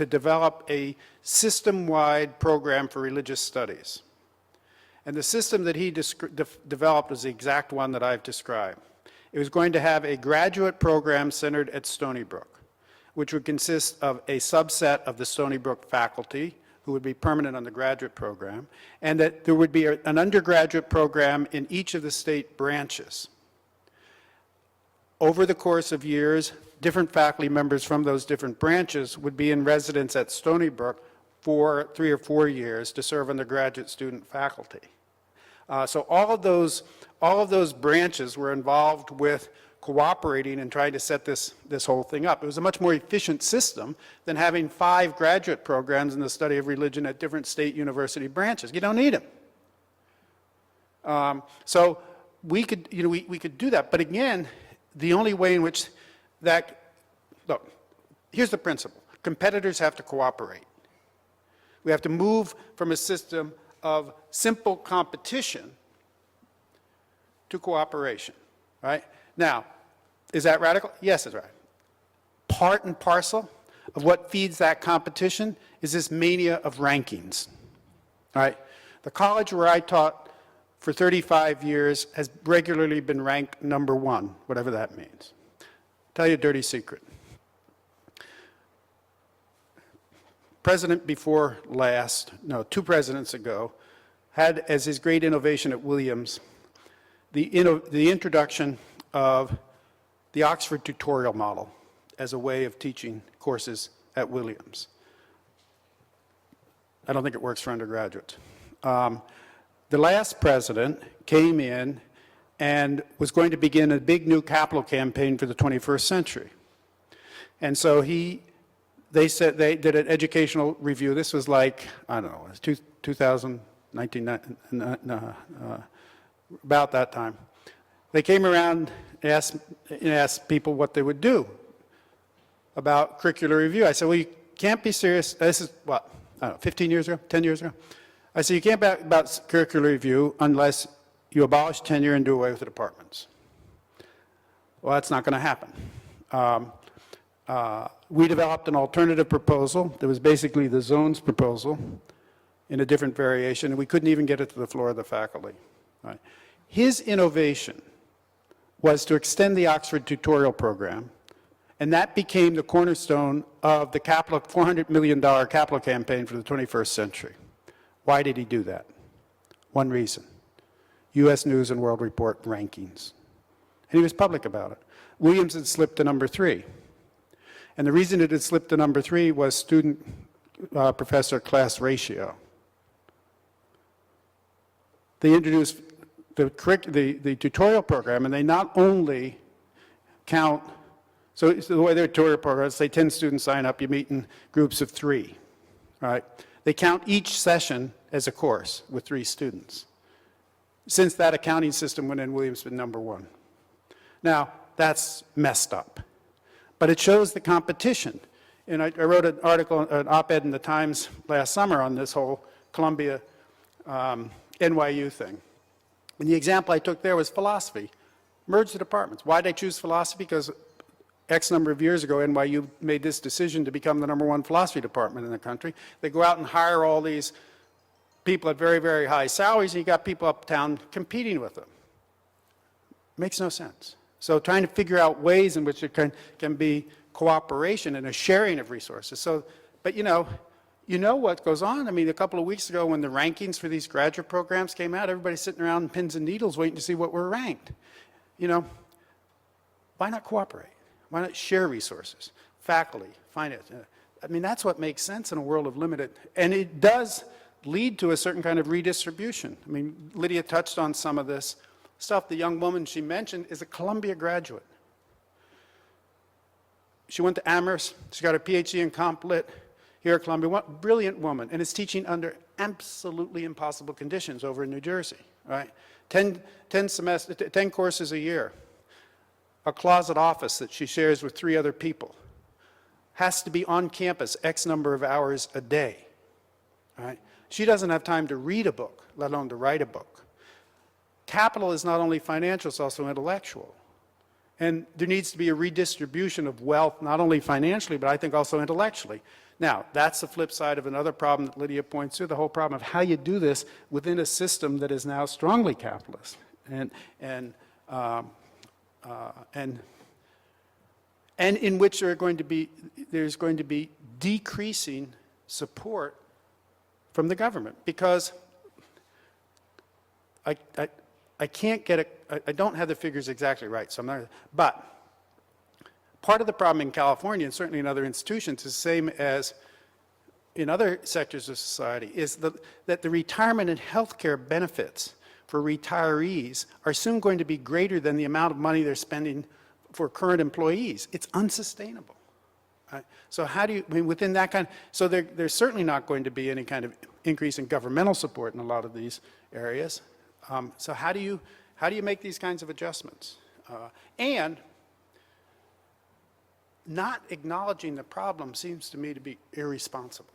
develop a system-wide program for religious studies. And the system that he developed was the exact one that I've described. It was going to have a graduate program centered at Stony Brook, which would consist of a subset of the Stony Brook faculty who would be permanent on the graduate program, and that there would be an undergraduate program in each of the state branches. Over the course of years, different faculty members from those different branches would be in residence at Stony Brook for 3 or 4 years to serve on the graduate student faculty. So all of those branches were involved with cooperating and trying to set this whole thing up. It was a much more efficient system than having 5 graduate programs in the study of religion at different state university branches. You don't need them. So we could, we could do that. But again, the only way in which look, here's the principle. Competitors have to cooperate. We have to move from a system of simple competition to cooperation, right? Now, is that radical? Yes, it's right. Part and parcel of what feeds that competition is this mania of rankings, all right? The college where I taught for 35 years has regularly been ranked number 1, whatever that means. I'll tell you a dirty secret. President before last, no, 2 presidents ago, had as his great innovation at Williams the introduction of the Oxford tutorial model as a way of teaching courses at Williams. I don't think it works for undergraduates. The last president came in and was going to begin a big new capital campaign for the 21st century. And so they said they did an educational review. This was like, I don't know, 2000, about that time. They came around and asked people what they would do about curricular review. I said, well, you can't be serious. This is, what, I don't know, 15 years ago, 10 years ago? I said, you can't be about curricular review unless you abolish tenure and do away with the departments. Well, that's not going to happen. We developed an alternative proposal that was basically the zones proposal in a different variation, and we couldn't even get it to the floor of the faculty. Right? His innovation was to extend the Oxford tutorial program, and that became the cornerstone of the $400 million capital campaign for the 21st century. Why did he do that? One reason: U.S. News and World Report rankings. And he was public about it. Williams had slipped to number 3. And the reason it had slipped to number 3 was student professor class ratio. They introduced the tutorial program, and they not only count, so the way their tutorial program, say 10 students sign up, you meet in groups of 3, right? They count each session as a course with 3 students. Since that accounting system went in, Williams been number 1. Now, that's messed up. But it shows the competition. And I wrote an article, an op-ed in the Times last summer on this whole Columbia NYU thing. And the example I took there was philosophy. Merge the departments. Why did I choose philosophy? Because X number of years ago, NYU made this decision to become the #1 philosophy department in the country. They go out and hire all these people at very, very high salaries, and you got people uptown competing with them. Makes no sense. So trying to figure out ways in which there can be cooperation and a sharing of resources. So, but you know what goes on. I mean, a couple of weeks ago when the rankings for these graduate programs came out, everybody's sitting around in pins and needles waiting to see what we're ranked. You know, why not cooperate? Why not share resources? Faculty, finance. I mean, that's what makes sense in a world of limited, and it does lead to a certain kind of redistribution. I mean, Lydia touched on some of this stuff. The young woman she mentioned is a Columbia graduate. She went to Amherst. She got her PhD in Comp Lit here at Columbia. What a brilliant woman, and is teaching under absolutely impossible conditions over in New Jersey. Right? 10 courses a year. A closet office that she shares with 3 other people. Has to be on campus X number of hours a day. Right? She doesn't have time to read a book, let alone to write a book. Capital is not only financial, it's also intellectual. And there needs to be a redistribution of wealth, not only financially, but I think also intellectually. Now, that's the flip side of another problem that Lydia points to, the whole problem of how you do this within a system that is now strongly capitalist. And in which there's going to be decreasing support from the government, because I can't get it. I don't have the figures exactly right, so I'm not. But part of the problem in California, and certainly in other institutions, is the same as in other sectors of society, is that the retirement and health care benefits for retirees are soon going to be greater than the amount of money they're spending for current employees. It's unsustainable. Right? So how do you, I mean, within that kind, so there's certainly not going to be any kind of increase in governmental support in a lot of these areas. So how do you make these kinds of adjustments? And not acknowledging the problem seems to me to be irresponsible.